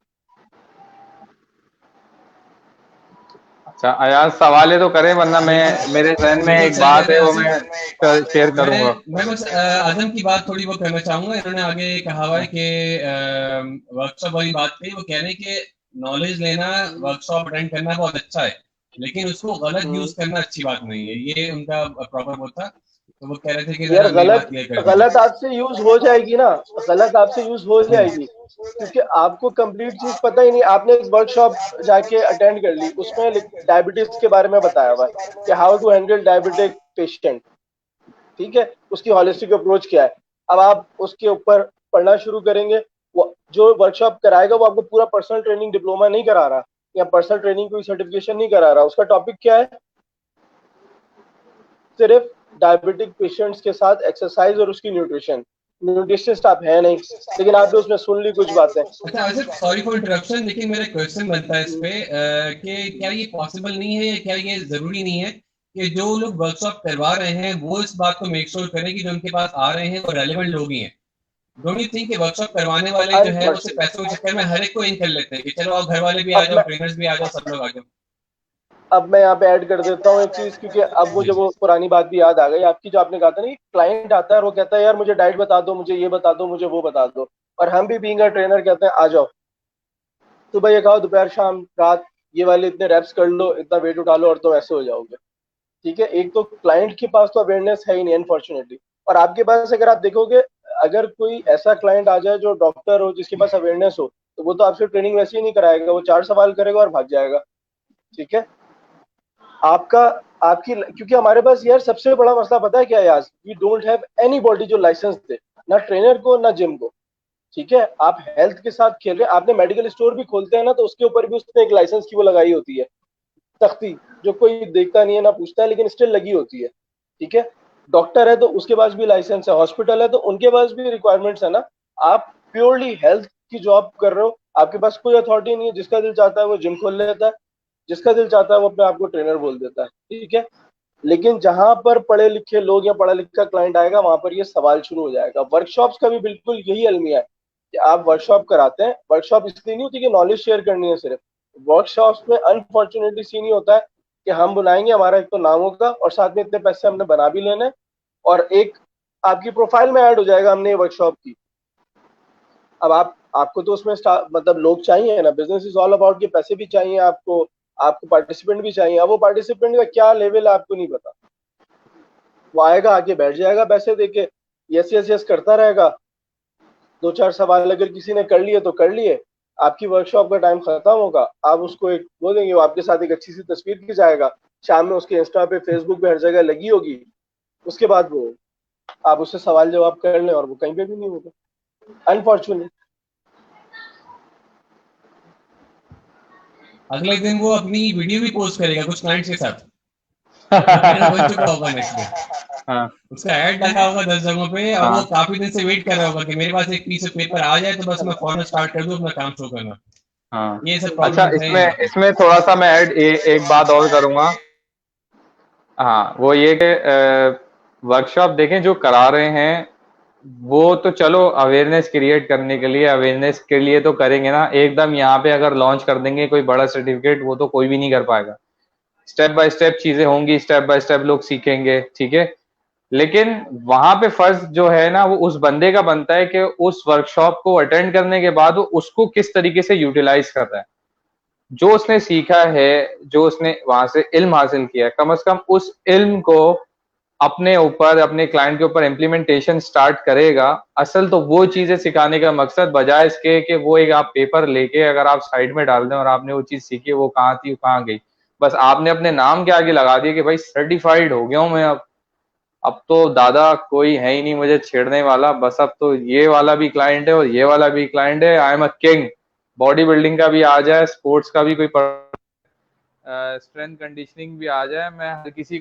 अच्छा अयाज, सवाल तो करें, वरना मैं, मेरे जहन में एक बात है वो मैं शेयर करूंगा। मैं बस आजम की बात थोड़ी वो करना चाहूंगा। इन्होंने आगे कहा हुआ है कि वर्कशॉप वाली बात कही, वो कह रहे हैं कि नॉलेज लेना, वर्कशॉप अटेंड करना बहुत अच्छा है, लेकिन उसको गलत यूज करना अच्छी बात नहीं है। ये उनका प्रॉपर वो था। तो वो कह रहे थे कि यार जरा मेरी बात क्लियर कर दीजिए। गलत आपसे यूज हो जाएगी ना, गलत आपसे यूज हो जाएगी, क्योंकि आपको कंप्लीट चीज पता ही नहीं। आपने एक वर्कशॉप जाके अटेंड कर ली, उसमें डायबिटीज के बारे में बताया हुआ है कि how to handle diabetic patient. ठीक है, उसकी हॉलिस्टिक अप्रोच क्या है। अब आप उसके ऊपर पढ़ना शुरू करेंगे, वो जो वर्कशॉप कराएगा वो आपको पूरा पर्सनल ट्रेनिंग डिप्लोमा नहीं करा रहा, या पर्सनल ट्रेनिंग कोई सर्टिफिकेशन नहीं करा रहा। उसका टॉपिक क्या है, सिर्फ डायबिटिक पेशेंट्स के साथ एक्सरसाइज और उसकी न्यूट्रिशन। न्यूट्रिशनिस्ट आप है नहीं, लेकिन आपने उसमें सुन ली कुछ बातें। अच्छा वैसे सॉरी फॉर इंटरप्शन, लेकिन मेरा क्वेश्चन बनता है इस पे कि क्या ये पॉसिबल नहीं है, या क्या ये जरूरी नहीं है कि जो लोग वर्कशॉप करवा रहे हैं वो इस बात को मेक श्योर करें कि जो उनके पास आ रहे हैं वो रेलेवेंट लोग ही हैं? डोंट यू थिंक कि वर्कशॉप करवाने वाले जो है उससे पैसों के चक्कर में हर एक को इन कर लेते हैं कि चलो आप घर वाले भी आ जाओ, ट्रेनर्स भी आ जाओ, सब लोग आ जाओ। अब मैं यहाँ पे ऐड कर देता हूँ एक चीज, क्योंकि अब वो जब वो पुरानी बात भी याद आ गई आपकी, जो आपने कहा था ना कि क्लाइंट आता है और वो कहता है यार मुझे डाइट बता दो, मुझे ये बता दो, मुझे वो बता दो, और हम भी बीइंग अ ट्रेनर कहते हैं आ जाओ, सुबह ये खाओ, दोपहर शाम रात ये वाले इतने रेप्स कर लो, इतना वेट उठा लो और तो ऐसे हो जाओगे। ठीक है, एक तो क्लाइंट के पास तो अवेयरनेस है ही नहीं अनफॉर्चुनेटली, और आपके पास अगर आप देखोगे, अगर कोई ऐसा क्लाइंट आ जाए जो डॉक्टर हो, जिसके पास अवेयरनेस हो, तो वो तो आपसे ट्रेनिंग वैसे ही नहीं कराएगा, वो 4 सवाल करेगा और भाग जाएगा। ठीक है, आपका आपकी, क्योंकि हमारे पास यार सबसे बड़ा मसला पता है क्या है यार, we don't have any body जो लाइसेंस दे, ना ट्रेनर को ना जिम को। ठीक है, आप हेल्थ के साथ खेल रहे हैं, आपने मेडिकल स्टोर भी खोलते हैं ना, तो उसके ऊपर भी उसने एक लाइसेंस की वो लगाई होती है, तख्ती, जो कोई देखता नहीं है ना पूछता है, लेकिन स्टिल लगी होती है। ठीक है, डॉक्टर है तो उसके पास भी लाइसेंस है, हॉस्पिटल है तो उनके पास भी रिक्वायरमेंट्स है ना। आप प्योरली हेल्थ की जॉब कर रहे हो, आपके पास कोई अथॉरिटी नहीं है, जिसका दिल चाहता है वो जिम खोल लेता है, जिसका दिल चाहता है वो अपने आप को ट्रेनर बोल देता है। ठीक है, लेकिन जहां पर पढ़े लिखे लोग या पढ़ा लिखा क्लाइंट आएगा, वहां पर ये सवाल शुरू हो जाएगा। वर्कशॉप्स का भी बिल्कुल यही अलमिया है कि आप वर्कशॉप कराते हैं, वर्कशॉप इसलिए नहीं होती कि नॉलेज शेयर करनी है सिर्फ, वर्कशॉप्स में अनफॉर्चुनेटली सीन ही होता है कि हम बुलाएंगे, हमारा एक तो नाम होगा और साथ में इतने पैसे हमने बना भी लेने, और एक आपकी प्रोफाइल में ऐड हो जाएगा हमने ये वर्कशॉप की। अब आपको तो उसमें मतलब लोग चाहिए ना, बिजनेस इज ऑल अबाउट कि पैसे भी चाहिए आपको, आपको पार्टिसिपेंट भी चाहिए। अब वो पार्टिसिपेंट का क्या लेवल है आपको नहीं पता। वो आएगा, आके बैठ जाएगा पैसे दे के, यस यस यस करता रहेगा। 2-4 सवाल अगर किसी ने कर लिए तो कर लिए, आपकी वर्कशॉप का टाइम खत्म होगा, आप उसको एक वो देंगे, वो आपके साथ एक अच्छी सी तस्वीर खिंचाएगा, शाम में उसके इंस्टा पे, फेसबुक पे हर जगह लगी होगी। उसके बाद वो आप उससे सवाल जवाब कर लें और वो कहीं पे भी नहीं होगा, अनफॉर्चुनेट। अगले दिन वो अपनी वीडियो भी पोस्ट करेगा कुछ क्लाइंट्स के साथ, वायरल बन चुका होगा नेक्स्ट डे। हाँ उसका ऐड लगा होगा 10 जगहों पे, और वो हाँ काफी दिन से वेट कर रहा होगा कि मेरे पास एक पीस ऑफ पेपर आ जाए तो बस मैं फौरन स्टार्ट कर दूं अपना काम शुरू करना। हाँ। ये सब अच्छा, प्रॉब्लम्स हैं यहाँ इसमें पे। इसमें थोड़ा सा मैं ऐड एक बात और करूंगा। हाँ, वो ये कि वर्कशॉप देखें जो करा रहे हैं, वो तो चलो अवेयरनेस क्रिएट करने के लिए, अवेयरनेस के लिए तो करेंगे ना। एकदम यहाँ पे अगर लॉन्च कर देंगे कोई बड़ा सर्टिफिकेट, वो तो कोई भी नहीं कर पाएगा। स्टेप बाय स्टेप चीजें होंगी, स्टेप बाय स्टेप लोग सीखेंगे, ठीक है। लेकिन वहां पे फर्ज जो है ना, वो उस बंदे का बनता है कि उस वर्कशॉप को अटेंड करने के बाद वो उसको किस तरीके से यूटिलाइज कर रहा है। जो उसने सीखा है, जो उसने वहां से इल्म हासिल किया है, कम से कम उस इल्म को अपने ऊपर, अपने क्लाइंट के ऊपर इम्प्लीमेंटेशन स्टार्ट करेगा। असल तो वो चीजें सिखाने का मकसद, बजाय इसके कि वो एक आप पेपर लेके अगर आप साइड में डाल दें और आपने वो चीज सीखी, वो कहाँ थी, वो कहाँ गई, बस आपने अपने नाम के आगे लगा दिया कि भाई सर्टिफाइड हो गया हूं मैं। अब तो दादा कोई है ही नहीं मुझे छेड़ने वाला, बस अब तो ये वाला भी क्लाइंट है और ये वाला भी क्लाइंट है, I am a king. Body building का भी आ जाए, स्पोर्ट्स का भी कोई स्ट्रेंथ कंडीशनिंग भी आ जाए, मैं हर किसी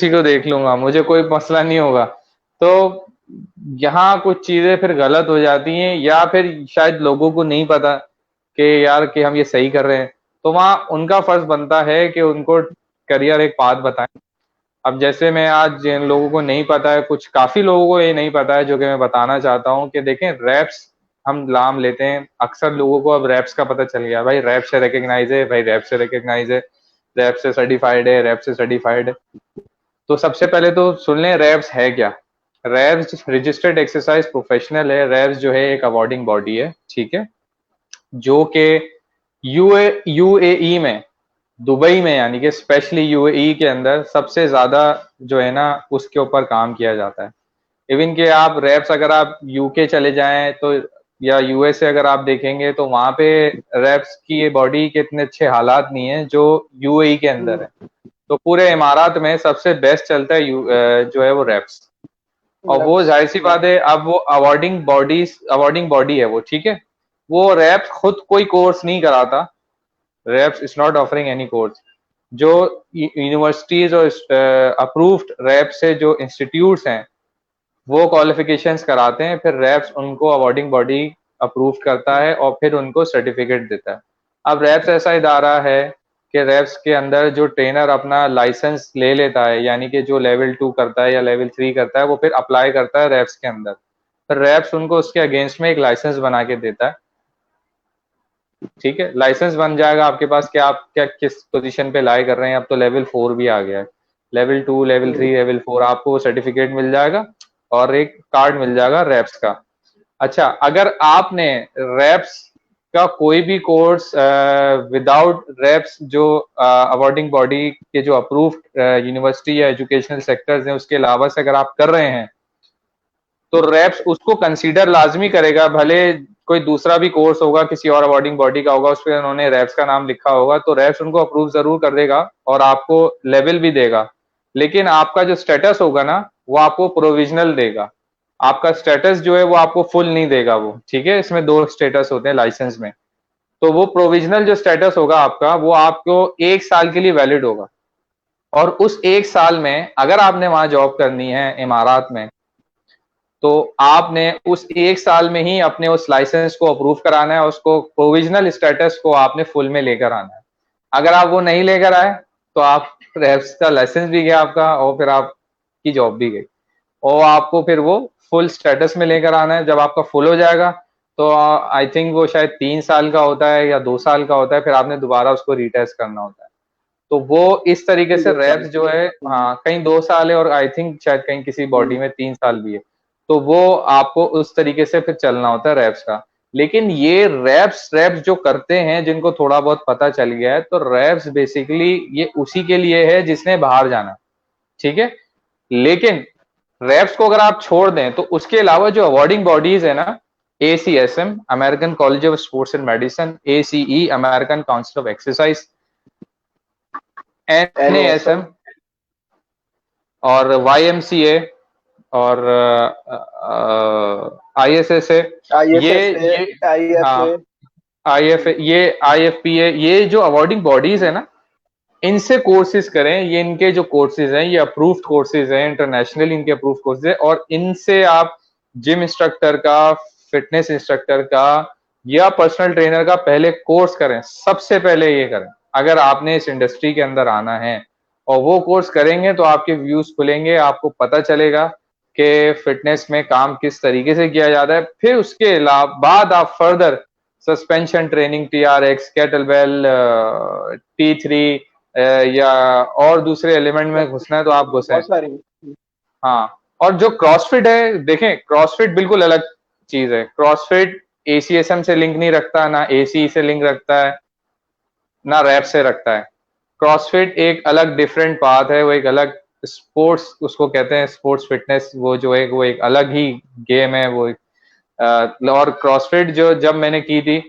को देख लूंगा, मुझे कोई मसला नहीं होगा। तो यहाँ कुछ चीजें फिर गलत हो जाती हैं, या फिर शायद लोगों को नहीं पता कि यार कि हम ये सही कर रहे हैं। तो वहाँ उनका फर्ज बनता है कि उनको करियर एक पाथ बताएं। अब जैसे मैं आज जिन लोगों को नहीं पता है, कुछ काफी लोगों को ये नहीं पता है, जो कि मैं बताना चाहता हूँ कि देखें, रैप्स हम नाम लेते हैं, अक्सर लोगों को अब रैप्स का पता चल गया, भाई रैप से रिकग्नाइज है, भाई रैप से रिकग्नाइज है, रैप से सर्टिफाइड है, रैप से सर्टिफाइड है। तो सबसे पहले तो सुन लें रैप्स है क्या। रैप्स रजिस्टर्ड एक्सरसाइज प्रोफेशनल है। रैप्स जो है एक अवार्डिंग बॉडी है, ठीक है, जो कि यूएई में, दुबई में, यानी कि स्पेशली यूएई के अंदर सबसे ज्यादा जो है ना उसके ऊपर काम किया जाता है। इवन कि आप रैप्स अगर आप यूके चले जाएं तो, या यूएसए अगर आप देखेंगे तो वहां पे रैप्स की ये बॉडी के इतने अच्छे हालात नहीं है जो यूएई के अंदर है। तो पूरे इमारात में सबसे बेस्ट चलता है जो है वो रैप्स। और वो जाहिर सी बात है, अब वो अवार्डिंग बॉडी है वो, ठीक है। वो रैप्स खुद कोई कोर्स नहीं कराता, REPS is not offering any course. जो यूनिवर्सिटीज और अप्रूव्ड रैप से जो इंस्टीट्यूट्स हैं, वो क्वालिफिकेशंस कराते हैं, फिर रैप्स उनको अवार्डिंग बॉडी अप्रूव करता है और फिर उनको सर्टिफिकेट देता है। अब रैप्स ऐसा इदारा है कि रैप्स के अंदर जो ट्रेनर अपना लाइसेंस ले लेता है, यानी कि जो लेवल 2 करता है या लेवल 3 करता है, वो फिर अप्लाई करता है रैप्स के अंदर। फिर रैप्स उनको उसके अगेंस्ट में एक लाइसेंस बना के देता है, ठीक है। लाइसेंस बन जाएगा आपके पास कि आप क्या किस पोजीशन पे लाई कर रहे हैं। अब तो लेवल 4 भी आ गया है, लेवल 2, लेवल 3, लेवल 4, आपको सर्टिफिकेट मिल जाएगा और एक कार्ड मिल जाएगा रैप्स का। अच्छा, अगर आपने रैप्स का कोई भी कोर्स विदाउट रैप्स जो अवार्डिंग बॉडी के जो अप्रूव्ड यूनिवर्सिटी या एजुकेशनल सेक्टर्स हैं उसके अलावा से अगर आप कर रहे हैं, तो रैप्स उसको कंसीडर लाजमी करेगा। भले कोई दूसरा भी कोर्स होगा, किसी और अवार्डिंग बॉडी का होगा, उस पर उन्होंने रैप्स का नाम लिखा होगा, तो रैप्स उनको अप्रूव जरूर कर देगा और आपको लेवल भी देगा। लेकिन आपका जो स्टेटस होगा ना, वो आपको प्रोविजनल देगा। आपका स्टेटस जो है वो आपको फुल नहीं देगा वो, ठीक है। इसमें दो स्टेटस होते हैं लाइसेंस में। तो वो प्रोविजनल जो स्टेटस होगा आपका, वो आपको 1 साल के लिए वैलिड होगा। और उस 1 साल में अगर आपने वहां जॉब करनी है इमारात में, तो आपने उस 1 साल में ही अपने उस लाइसेंस को अप्रूव कराना है, उसको प्रोविजनल स्टेटस को आपने फुल में लेकर आना है। अगर आप वो नहीं लेकर आए, तो आप रैप्स का लाइसेंस भी गया आपका और फिर आपकी जॉब भी गई। और आपको फिर वो फुल स्टेटस में लेकर आना है। जब आपका फुल हो जाएगा, तो आई थिंक वो शायद 3 साल का होता है या 2 साल का होता है, फिर आपने दोबारा उसको रीटेस्ट करना होता है। तो वो इस तरीके से 2 साल। रैप्स जो है, हाँ कहीं 2 साल है और आई थिंक शायद कहीं किसी बॉडी में 3 साल भी है। तो वो आपको उस तरीके से फिर चलना होता है रैप्स का। लेकिन ये रैप्स जो करते हैं, जिनको थोड़ा बहुत पता चल गया है, तो रैप्स बेसिकली ये उसी के लिए है जिसने बाहर जाना, ठीक है। लेकिन रैप्स को अगर आप छोड़ दें तो उसके अलावा जो अवार्डिंग बॉडीज है ना, ACSM American college of sports and medicine, ACE American council of exercise, NASM और YMCA और ISSA, ये हाँ IFA, ये IFPA, ये जो अवार्डिंग बॉडीज है ना, इनसे कोर्सेज करें। ये इनके जो कोर्सेज हैं ये अप्रूव्ड कोर्सेज हैं, इंटरनेशनल इनके अप्रूव्ड कोर्सेज है, और इनसे आप जिम इंस्ट्रक्टर का, फिटनेस इंस्ट्रक्टर का या पर्सनल ट्रेनर का पहले कोर्स करें, सबसे पहले ये करें अगर आपने इस इंडस्ट्री के अंदर आना है। और वो कोर्स करेंगे तो आपके व्यूज खुलेंगे, आपको पता चलेगा कि फिटनेस में काम किस तरीके से किया जाता है। फिर उसके बाद आप further suspension training, TRX, kettlebell, T3 या और दूसरे एलिमेंट में घुसना है तो आप घुसें। हाँ, और जो क्रॉसफिट है, देखें क्रॉसफिट बिल्कुल अलग चीज है। क्रॉसफिट ACSM से लिंक नहीं रखता, ना ACE से लिंक रखता है, ना रैप से रखता है। क्रॉसफिट एक अलग डिफरेंट पाथ है, वो एक अलग स्पोर्ट्स उसको कहते हैं, स्पोर्ट्स फिटनेस, वो जो है वो एक अलग ही गेम है वो। और क्रॉसफिट जो जब मैंने की थी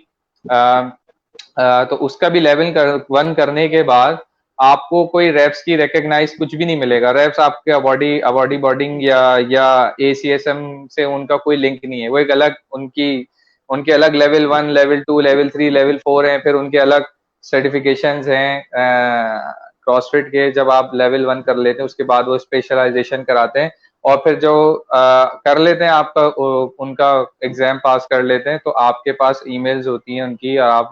तो उसका भी लेवल 1 करने के बाद आपको कोई रैप्स की रिकॉग्नाइज कुछ भी नहीं मिलेगा। रैप्स आपके बॉडी बॉडिंग या ACSM से उनका कोई लिंक नहीं है। वो एक अलग उनके अलग लेवल 1, लेवल 2, लेवल 3, लेवल 4 हैं, फिर उनके अलग सर्टिफिकेशंस हैं क्रॉसफिट के। जब आप लेवल 1 कर लेते हैं उसके बाद वो स्पेशलाइजेशन कराते हैं, और फिर जो कर लेते हैं आपका उनका एग्जाम पास कर लेते हैं, तो आपके पास ईमेल्स होती हैं उनकी, और आप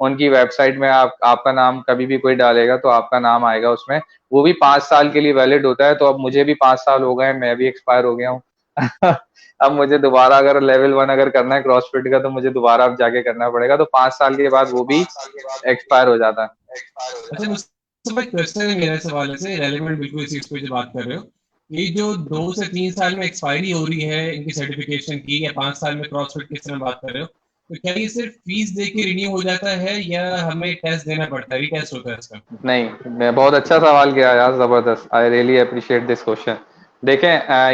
उनकी वेबसाइट में आपका नाम कभी भी कोई डालेगा तो आपका नाम आएगा उसमें। वो भी 5 साल के लिए वैलिड होता है। तो अब मुझे भी 5 साल हो गए, मैं भी एक्सपायर हो गया हूँ अब मुझे दोबारा अगर लेवल 1 अगर करना है क्रॉसफिट का तो मुझे दोबारा अब जाके करना पड़ेगा, तो 5 साल के बाद वो भी एक्सपायर हो जाता है। अच्छा, मुझसे क्वेश्चन है, मेरे सवाल से रेलेवेंट बिल्कुल इसी पे जो बात कर रहे हो, ये जो 2 से 3 साल में एक्सपायरी हो रही है इनकी सर्टिफिकेशन की, या 5 साल में क्रॉसफिट किस तरह बात कर रहे हो, तो क्या ये सिर्फ फीस दे के रिन्यू हो जाता है या हमें टेस्ट देना पड़ता है, रीटेस्ट होता है इसका? नहीं, मैं बहुत अच्छा सवाल किया यार, जबरदस्त, I really appreciate this question. देखें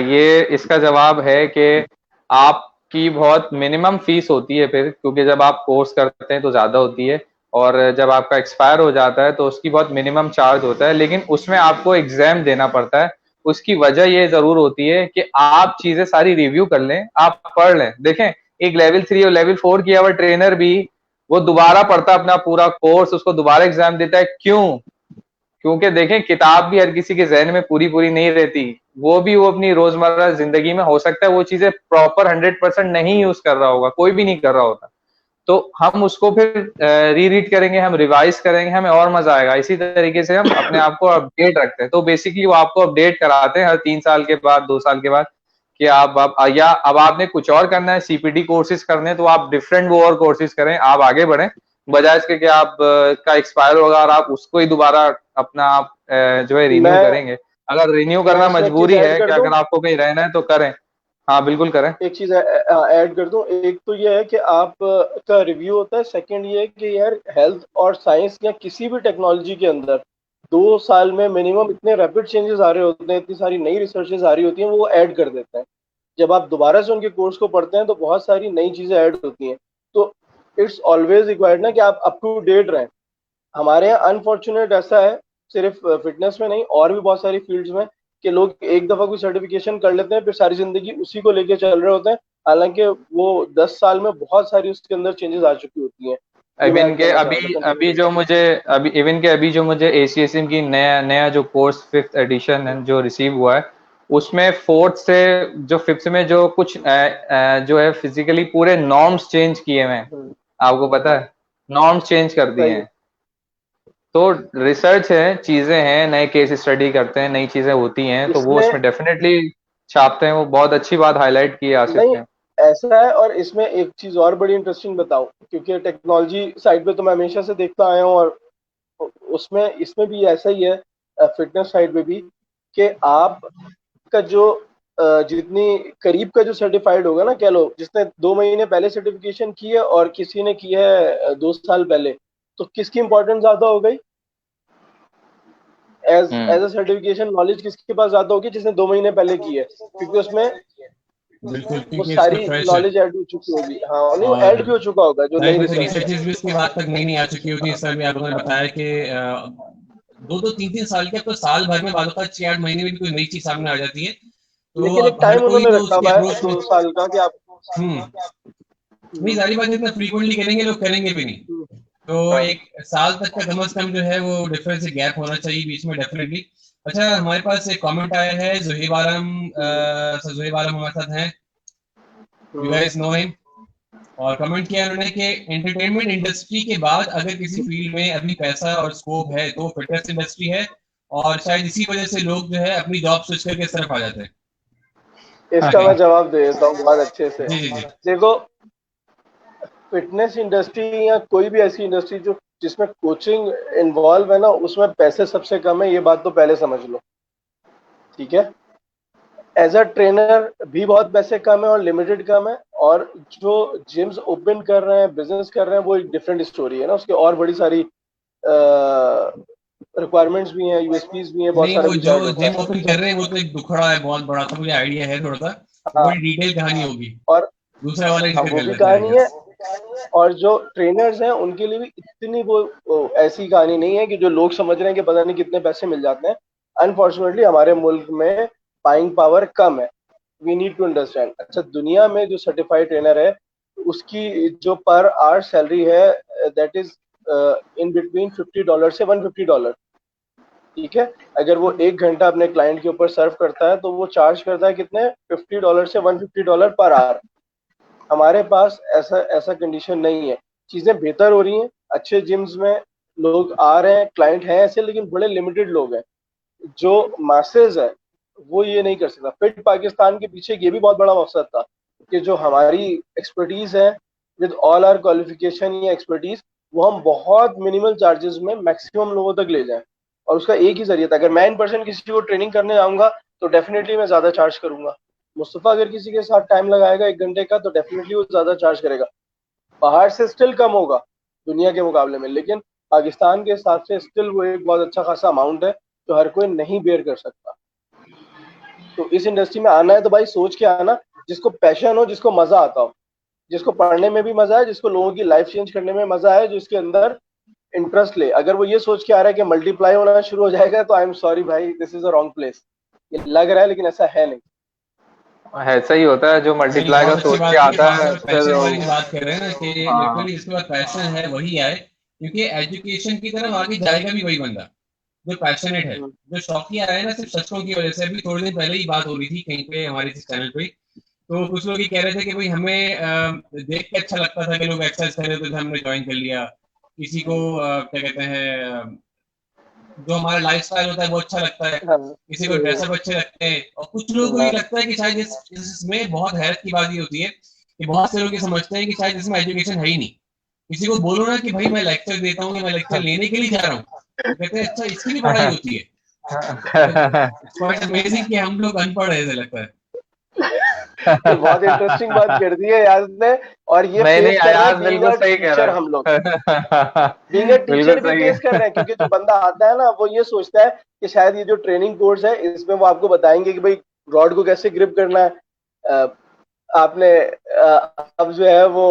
ये इसका जवाब है कि आपकी बहुत मिनिमम फीस होती है फिर, क्योंकि जब आप कोर्स करते हैं तो ज्यादा होती है, और जब आपका एक्सपायर हो जाता है तो उसकी बहुत मिनिमम चार्ज होता है, लेकिन उसमें आपको एग्जाम देना पड़ता है। उसकी वजह ये जरूर होती है कि आप चीजें सारी रिव्यू कर लें, आप पढ़ लें। देखें एक लेवल 3 और लेवल 4 किया हुआ ट्रेनर भी वो दोबारा पढ़ता अपना पूरा कोर्स, उसको दोबारा एग्जाम देता है। क्यों? क्योंकि देखें किताब भी हर किसी के जहन में पूरी पूरी नहीं रहती, वो अपनी रोजमर्रा जिंदगी में हो सकता है वो चीजें प्रॉपर 100% नहीं यूज कर रहा होगा, कोई भी नहीं कर रहा होता। तो हम उसको फिर री रीड करेंगे, हम रिवाइज करेंगे, हमें और मजा आएगा। इसी तरीके से हम अपने आप को अपडेट रखते हैं। तो बेसिकली वो आपको अपडेट कराते हैं हर 3 साल के बाद, 2 साल के बाद, कि या अब आपने कुछ और करना है, CPT कोर्सेज करने हैं, तो आप डिफरेंट वो और कोर्सेज करें, आप आगे बढ़ें, बजाय इसके कि आप का एक्सपायर होगा और आप उसको ही दोबारा अपना आप जो है रिन्यू करेंगे। अगर रिन्यू करना मजबूरी है कि अगर आपको कहीं रहना है तो करें। हाँ बिल्कुल करें। एक चीज ऐड कर दूं, एक तो ये है कि आप का रिव्यू होता है, सेकंड ये है कि यार हेल्थ और साइंस या किसी भी टेक्नोलॉजी के अंदर 2 साल में मिनिमम इतने रैपिड चेंजेस आ रहे होते हैं, इतनी सारी नई रिसर्चेज आ रही होती हैं, वो ऐड कर देते हैं। जब आप दोबारा से उनके कोर्स को पढ़ते हैं तो बहुत सारी नई चीजें ऐड होती हैं। तो इट्स ऑलवेज रिक्वायर्ड ना कि आप अप टू डेट रहें। हमारे यहाँ अनफॉर्चुनेट ऐसा है, सिर्फ फिटनेस में नहीं और भी बहुत सारी फील्ड्स में, कि लोग एक दफा कोई सर्टिफिकेशन कर लेते हैं फिर सारी जिंदगी उसी को लेके चल रहे होते हैं, हालांकि वो 10 साल में बहुत सारी उसके अंदर चेंजेस आ चुकी होती हैं। इवन के अभी जो मुझे ACSM की नया जो कोर्स 5th एडिशन है जो रिसीव हुआ है, उसमें 4th से जो 5th में जो कुछ जो है फिजिकली पूरे नॉर्म्स चेंज किए हुए हैं। आपको पता है नॉर्म्स चेंज कर दिए हैं। तो रिसर्च है, चीजें हैं, नए केस स्टडी करते हैं, नई चीजें होती हैं, तो वो उसमें डेफिनेटली छापते हैं। वो बहुत अच्छी बात हाईलाइट की है आसिफ ने। ऐसा है, और इसमें एक चीज और बड़ी इंटरेस्टिंग बताऊं, क्योंकि टेक्नोलॉजी साइड पे तो मैं हमेशा से देखता आया हूँ, और इसमें भी ऐसा ही है फिटनेस साइड पे भी, कि आप का जो जितनी करीब का जो सर्टिफाइड होगा ना, कह लो जिसने 2 महीने पहले सर्टिफिकेशन की है और किसी ने की है 2 साल पहले, तो किसकी इंपॉर्टेंस ज्यादा हो गई? As as a certification knowledge किसके पास ज्यादा होगी? जिसने 2 महीने पहले की है, क्योंकि उसमें बिल्कुल, वो क्योंकि इसमें सारी फ्रेश है। नॉलेज ऐड हो चुकी होगी। हाँ, नहीं वो और ऐड भी हो चुका होगा जो जाहिर नई बात है रिसर्च है। रिसर्चेज भी उसके बाद तक नई नई आ चुकी होती है। इस समय भी आप लोगों ने बताया कि 2-2 3-3 साल के, तो साल भर में बालों का 6-8 महीने में भी कोई नई चीज सामने आ जाती है। तो लेकिन एक अब हर टाइम कोई उन्होंने तो रखा उसकी हुआ है अप्रोच में 2 साल का कि आप। हम्म नहीं, सारी बात इतना फ्रीक्वेंटली करेंगे लोग, करेंगे भी नहीं। हम्म, तो हाँ। एक साल तक का कम से कम जो है वो डिफरेंस गैप होना चाहिए बीच में, डेफिनेटली। अच्छा, हमारे पास एक कमेंट आया है, जुहेब आलम हम्म, सर जुहेब आलम हमारे साथ हैं, you hmm. Guys know him. और कमेंट किया उन्होंने कि एंटरटेनमेंट इंडस्ट्री के बाद अगर किसी फील्ड में अभी पैसा और स्कोप है तो फिटनेस इंडस्ट्री है, और शायद इसी वजह से लोग जो है अपनी जॉब स्विच करके इस तरफ आ जाते हैं। इसका मैं जवाब दे देता हूँ बहुत अच्छे से। जी जी जी। देखो, फिटनेस इंडस्ट्री या कोई भी ऐसी इंडस्ट्री जो जिसमें कोचिंग इन्वॉल्व है ना, उसमें पैसे सबसे कम है, ये बात तो पहले समझ लो। ठीक है, एज अ ट्रेनर भी बहुत पैसे कम है और लिमिटेड कम है, और जो जिम्स ओपन कर रहे हैं, बिजनेस कर रहे हैं, वो एक डिफरेंट स्टोरी है ना, उसके और बड़ी सारी रिक्वायरमेंट्स भी हैं, यूएसपीज भी हैं, बहुत नहीं, सारा वो कुछ जो ऐड होता जिम है। ओपन कर रहे हैं वो तो एक दुखड़ा है बहुत बड़ा, तो मुझे आइडिया है थोड़ा सा, वो हाँ, बड़ी डिटेल कहानी होगी। और दूसरा वाला ही हाँ जिक्र वो कर भी लेते हैं, आई कहानी है। गेस। और जो ट्रेनर्स हैं उनके लिए भी इतनी वो ऐसी कहानी नहीं है कि जो लोग समझ रहे हैं कि पता नहीं कितने पैसे मिल जाते हैं। अनफॉर्चुनेटली हमारे मुल्क में बाइंग पावर कम है। We need to understand. अच्छा, दुनिया में जो सर्टिफाइड ट्रेनर है उसकी जो पर आवर सैलरी है, दैट इज इन बिटवीन $50 से $150। ठीक है, अगर वो 1 घंटा अपने क्लाइंट के ऊपर सर्व करता है तो वो चार्ज करता है कितने, $50 से $150 पर आवर। हमारे पास ऐसा ऐसा कंडीशन नहीं है। चीजें बेहतर हो रही हैं, अच्छे जिम्स में लोग आ रहे हैं, क्लाइंट हैं ऐसे, लेकिन बड़े लिमिटेड लोग हैं। जो मासेज है वो ये नहीं कर सकता। फिट पाकिस्तान के पीछे ये भी बहुत बड़ा मकसद था कि जो हमारी एक्सपर्टीज है, विद ऑल आर क्वालिफिकेशन या एक्सपर्टीज, वो हम बहुत मिनिमल चार्जेस में मैक्सिमम लोगों तक ले जाएं। और उसका एक ही जरिया था, अगर मैं इन पर्सन किसी को ट्रेनिंग करने जाऊंगा तो डेफिनेटली मैं ज्यादा चार्ज करूंगा। मुस्तफा अगर किसी के साथ टाइम लगाएगा 1 घंटे का तो डेफिनेटली वो ज्यादा चार्ज करेगा। बाहर से स्टिल कम होगा दुनिया के मुकाबले में, लेकिन पाकिस्तान के हिसाब से स्टिल वो एक बहुत अच्छा खासा अमाउंट है जो हर कोई नहीं बेयर कर सकता। तो इस इंडस्ट्री में आना है तो भाई सोच के आना, जिसको पैशन हो, जिसको मजा आता हो, जिसको पढ़ने में भी मजा है, जिसको लोगों की लाइफ चेंज करने में मजा है, जो इसके अंदर इंटरेस्ट ले। अगर वो ये सोच के आ रहा है कि मल्टीप्लाई होना शुरू हो जाएगा, तो आई एम सॉरी भाई, this is a wrong place. ये लग रहा है लेकिन ऐसा है नहीं। ऐसा ही होता है जो नहीं, मल्टीप्लाई का बहुत अच्छी सोच के बात है कि आता खासतौर है पर फिर पैशन वाली जो बात कर रहे हैं ना, कि हाँ। लिटरली इसके बाद पैशन है वही आए, क्योंकि एजुकेशन की तरफ आगे जाएगा भी वही बंदा जो पैशनेट है। हम्म, जो शौकिया है ना सिर्फ शस्त्रों की वजह से, अभी थोड़े दिन पहले ही बात हो रही थी कहीं पे हमारे इस चैनल पे, तो कुछ लोग ये कह रहे थे कि भाई हमें देख के अच्छा लगता था कि लोग एक्सरसाइज कर रहे थे तो हमने ज्वाइन कर लिया। किसी को क्या कहते हैं, जो हमारा लाइफस्टाइल होता है वो अच्छा लगता है, हाँ, किसी को ड्रेसअप अच्छे लगते हैं, और कुछ लोगों को ये हाँ, लगता है कि शायद इसमें बहुत हैरत की बात ये होती है कि बहुत से लोग ये समझते हैं कि शायद इसमें एजुकेशन है ही नहीं। किसी को बोलो ना कि भाई मैं लेक्चर देता हूँ या मैं लेक्चर लेने के लिए जा रहा हूँ, तो कहते हैं अच्छा इसकी भी पढ़ाई होती है। क्वाइट अमेजिंग कि हम लोग अनपढ़ है, ऐसा लगता है। ये बहुत इंटरेस्टिंग बात कर दी है यार ने। और ये नहीं नहीं, फेस कर रहे आयाज हैं बीइंग बिल्कुल अ सही कह टीचर रहा हम लोग। है। बीइंग अ बिल्कुल टीचर भी सही फेस कर रहे हैं, क्योंकि जो बंदा आता है ना वो ये सोचता है कि शायद ये जो ट्रेनिंग कोर्स है इसमें वो आपको बताएंगे कि भाई रॉड को कैसे ग्रिप करना है, आपने अब जो है वो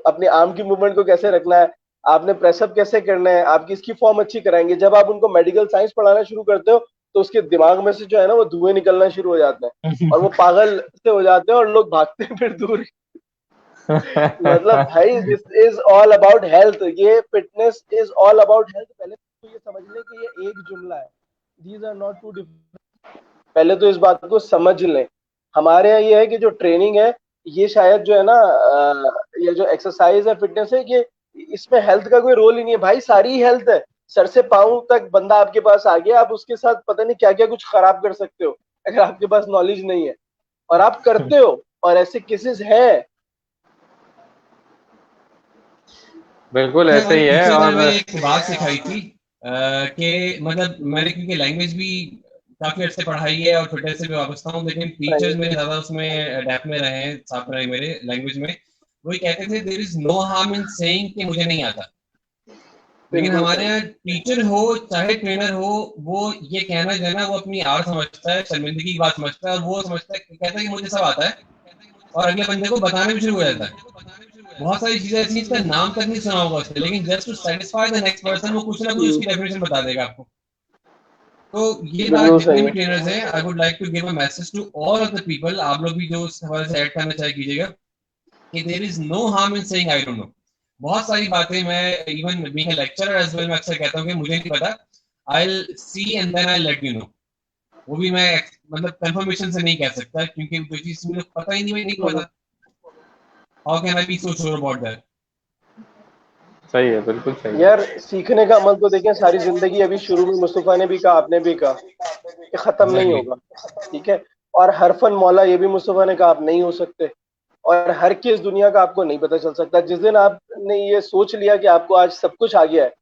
अपने आर्म की मूवमेंट को कैसे रखना है, आपने प्रेसअप कैसे करना है, आपकी इसकी फॉर्म अच्छी कराएंगे। जब आप उनको मेडिकल साइंस पढ़ाना शुरू करते हो तो उसके दिमाग में से जो है ना वो धुएं निकलना शुरू हो जाते हैं और वो पागल से हो जाते हैं और लोग भागते हैं फिर दूर। मतलब भाई this is all about health, ये fitness is all about health. पहले तो ये समझ ले कि ये एक जुमला है, these are not too different. पहले तो इस बात को समझ लें। हमारे यहाँ ये है कि जो ट्रेनिंग है ये शायद जो है ना, ये जो एक्सरसाइज है, फिटनेस है, ये इसमें हेल्थ का कोई रोल ही नहीं है भाई। सारी हेल्थ है, सर से पांव तक बंदा आपके पास आ गया, आप उसके साथ पता नहीं क्या क्या कुछ खराब कर सकते हो अगर आपके पास नॉलेज नहीं है, और आप करते हो, और ऐसे केसेस हैं। बिल्कुल अच्छा, ऐसे हमारे ही है। टीचर ने और हमें एक बात सिखाई थी कि मतलब मैंने क्योंकि लैंग्वेज भी काफी अच्छे पढ़ाई है और फिटनेस से भी वाबस्ता हूँ, लेकिन टीचर्स मेरे ज्यादा उसमें डेप्थ में रहे हैं, साथ रहे मेरे लैंग्वेज में। वही कहते थे there is no harm in saying कि मुझे नहीं आता। लेकिन बिल्कुल हमारे सही। यहाँ टीचर हो चाहे ट्रेनर हो, वो ये कहना जो है ना, वो अपनी आर समझता है, शर्मिंदगी की बात समझता है, और वो समझता है, कहता है कि मुझे सब आता है, और अगले बंदे को बताना भी शुरू हो जाता है। बहुत सारी चीजें ऐसी जिसका नाम तक नहीं सुना होगा उसने, लेकिन just to satisfy the next person वो कुछ ना कुछ हम्म, उसकी डेफिनेशन बता देगा आपको। तो ये बात बिल्कुल जितने सही भी है। ट्रेनर्स हैं, I would like to give a message to all of the people, आप लोग भी जो उस हवाले से ऐड करना चाहे कीजिएगा, कि there is no harm in saying I don't know. बहुत सारी बातें मैं even being a lecturer as well मैं अक्सर कहता हूँ कि मुझे नहीं पता, I will see and then I let you know. वो भी मैं मतलब कंफर्मेशन से नहीं कह सकता, क्योंकि जो चीज मुझे पता ही नहीं, नहीं हम्म, पता, how can I be so sure about that. सही है, बिल्कुल सही है। यार सीखने का अमल तो देखें सारी जिंदगी, अभी शुरू में मुस्तफा ने भी कहा, आपने भी कहा, कि खत्म नहीं एग्जैक्टली। होगा। ठीक है। और हर फन मौला, ये भी मुस्तफा ने कहा, आप नहीं हो सकते। और हर किस दुनिया का आपको नहीं पता चल सकता। जिस दिन आपने ये सोच लिया कि आपको आज सब कुछ आ गया है,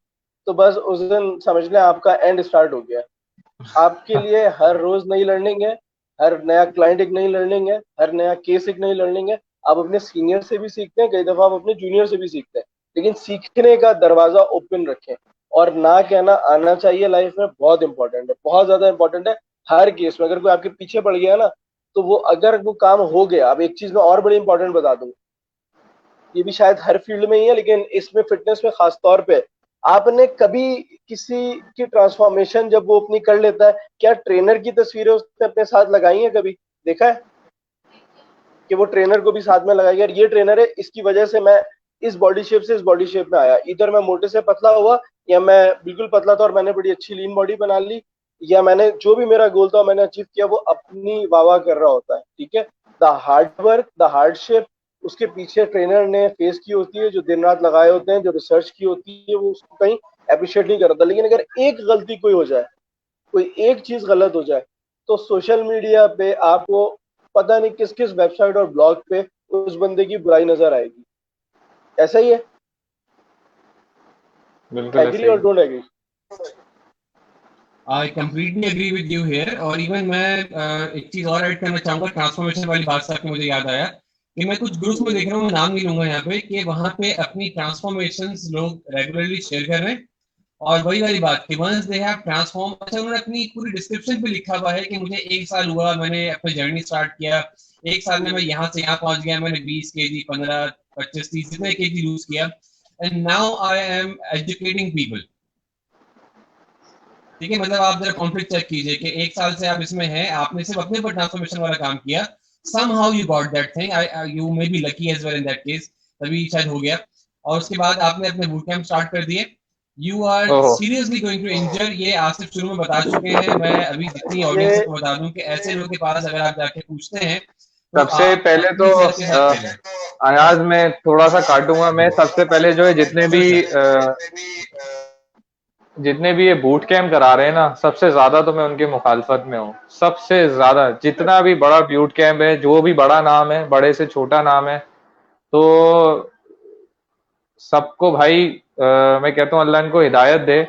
तो बस उस दिन समझ लें आपका एंड स्टार्ट हो गया है। आपके लिए हर रोज नई लर्निंग है, हर नया क्लाइंट एक नई लर्निंग है, हर नया केस एक नई लर्निंग है। आप अपने सीनियर से भी सीखते हैं, कई दफा आप अपने जूनियर से भी सीखते हैं, लेकिन सीखने का दरवाजा ओपन रखें। और ना कहना आना चाहिए लाइफ में, बहुत इंपॉर्टेंट है, बहुत ज्यादा इंपॉर्टेंट है। हर केस में अगर कोई आपके पीछे पड़ गया ना, तो वो अगर वो काम हो गया। अब एक चीज मैं और बड़ी इंपॉर्टेंट बता दूं, ये भी शायद हर फील्ड में ही है, लेकिन इसमें फिटनेस में खास तौर पे, आपने कभी किसी की ट्रांसफॉर्मेशन जब वो अपनी कर लेता है, क्या ट्रेनर की तस्वीरें उसने अपने साथ लगाई हैं? कभी देखा है कि वो ट्रेनर को भी साथ में लगाई, यार ये ट्रेनर है, इसकी वजह से मैं इस बॉडी शेप से इस बॉडी शेप में आया, इधर मैं मोटे से पतला हुआ, या मैं बिल्कुल पतला था और मैंने बड़ी अच्छी लीन बॉडी बना ली, या मैंने जो भी मेरा गोल था मैंने अचीव किया, वो अपनी वाह वाह कर रहा होता है। ठीक है। The hard work, the hardship, उसके पीछे ट्रेनर ने फेस की होती है, जो दिन रात लगाए होते हैं, जो रिसर्च की होती है, वो उसको कहीं अप्रिशिएट नहीं करता। लेकिन अगर एक गलती कोई हो जाए, कोई एक चीज गलत हो जाए, तो सोशल मीडिया पे आपको पता नहीं किस किस वेबसाइट और ब्लॉग पे उस बंदे की बुराई नजर आएगी। ऐसा ही है। बिल्कुल एग्री ऐसे और ही। Don't agree? I completely agree with you here. और इवन मैं एक चीज और ऐड करना चाहूंगा, ट्रांसफॉर्मेशन वाली बात से आपने मुझे याद आया कि मैं कुछ ग्रुप्स में देख रहा हूँ, मैं नाम नहीं लूंगा यहाँ पे, कि वहां पे अपनी ट्रांसफॉर्मेशंस लोग रेगुलरली शेयर कर रहे हैं। और वही वाली बात कि वंस दे हैव ट्रांसफॉर्म, अच्छा उन्होंने अपनी पूरी डिस्क्रिप्शन पे लिखा हुआ है कि मुझे 1 साल हुआ, मैंने अपनी जर्नी स्टार्ट किया, 1 साल में मैं यहाँ से यहाँ पहुंच गया, मैंने 20 kg 15 25 30 जितने kg लूज किया, and now I am educating people. ठीक है, मतलब आप जरा कॉन्फ्लिक्ट चेक कीजिए कि 1 साल से आप इसमें हैं, आपने सिर्फ अपने ऊपर ट्रांसफॉर्मेशन वाला काम किया, somehow you got that thing, you may be lucky as well in that case, तभी शायद हो गया। और उसके बाद आपने अपने बूट कैंप स्टार्ट कर दिए, यू आर ओहो। सीरियसली गोइंग टू इंजर। ये आसिफ शुरू में बता चुके हैं, मैं अभी जितनी ऑडियंस ये को बता दूं कि ऐसे लोगों के पास अगर आप जाके पूछते हैं, तो सबसे आप पहले तो अपनी सेहत के साथ खेलें। अयाज में थोड़ा सा काटूंगा मैं। सबसे पहले जो है, सर सर जितने भी ये बूट कैंप करा रहे हैं ना, सबसे ज्यादा तो मैं उनके मुखालफत में हूँ। सबसे ज्यादा जितना भी बड़ा बूट कैंप है, जो भी बड़ा नाम है, बड़े से छोटा नाम है, तो सबको भाई मैं कहता हूँ अल्लाह इनको हिदायत दे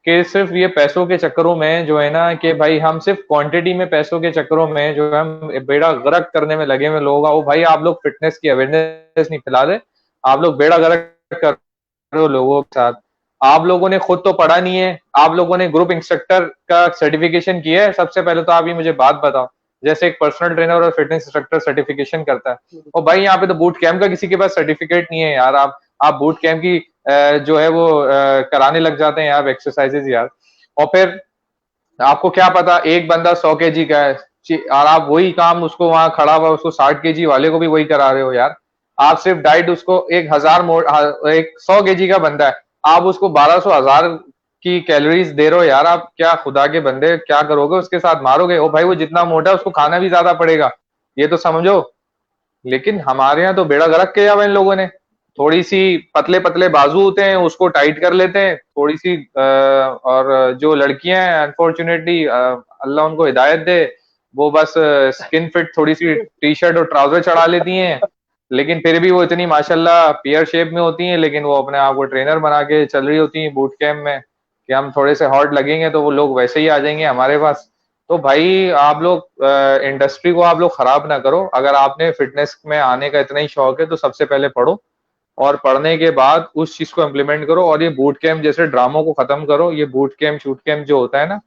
कि सिर्फ ये पैसों के चक्करों में जो है ना, कि भाई हम सिर्फ क्वांटिटी में पैसों के चक्करों में जो है हम बेड़ा गर्क करने में लगे हुए लोग हैं। वो भाई आप लोग फिटनेस की अवेयरनेस नहीं फैला दे, आप लोग बेड़ा गर्क कर रहे हो लोगों के साथ। आप लोगों ने खुद तो पढ़ा नहीं है, आप लोगों ने ग्रुप इंस्ट्रक्टर का सर्टिफिकेशन किया है? सबसे पहले तो आप ये मुझे बात बताओ। जैसे एक पर्सनल ट्रेनर और फिटनेस इंस्ट्रक्टर सर्टिफिकेशन करता है, और भाई यहाँ पे तो बूट कैंप का किसी के पास सर्टिफिकेट नहीं है यार। आप बूट कैंप की जो है वो कराने लग जाते हैं यार एक्सरसाइजेज यार। और फिर आपको क्या पता एक बंदा 100 kg का है, और आप वही काम उसको वहां खड़ा हुआ उसको 60 kg वाले को भी वही करा रहे हो यार। आप सिर्फ डाइट उसको 1000 एक 100 kg का बंदा है, आप उसको 1200 1000 की कैलोरीज दे रहे हो यार। आप क्या खुदा के बंदे क्या करोगे उसके साथ? मारोगे? ओ भाई वो जितना मोटा है उसको खाना भी ज्यादा पड़ेगा, ये तो समझो। लेकिन हमारे यहाँ तो बेड़ा गर्क किया हुआ इन लोगों ने। थोड़ी सी पतले पतले बाजू होते हैं उसको टाइट कर लेते हैं थोड़ी सी, और जो लड़कियां हैं अनफॉर्चुनेटली अल्लाह उनको हिदायत दे, वो बस स्किन फिट थोड़ी सी टी शर्ट और ट्राउजर चढ़ा लेती हैं, लेकिन फिर भी वो इतनी माशाल्लाह पियर शेप में होती हैं, लेकिन वो अपने आप को ट्रेनर बना के चल रही होती हैं बूट कैंप में कि हम थोड़े से हॉट लगेंगे तो वो लोग वैसे ही आ जाएंगे हमारे पास। तो भाई आप लोग इंडस्ट्री को आप लोग खराब ना करो। अगर आपने फिटनेस में आने का इतना ही शौक है तो सबसे पहले पढ़ो, और पढ़ने के बाद उस चीज को इम्प्लीमेंट करो, और ये बूट कैंप जैसे ड्रामों को खत्म करो। ये बूट कैंप शूट कैंप जो होता है ना,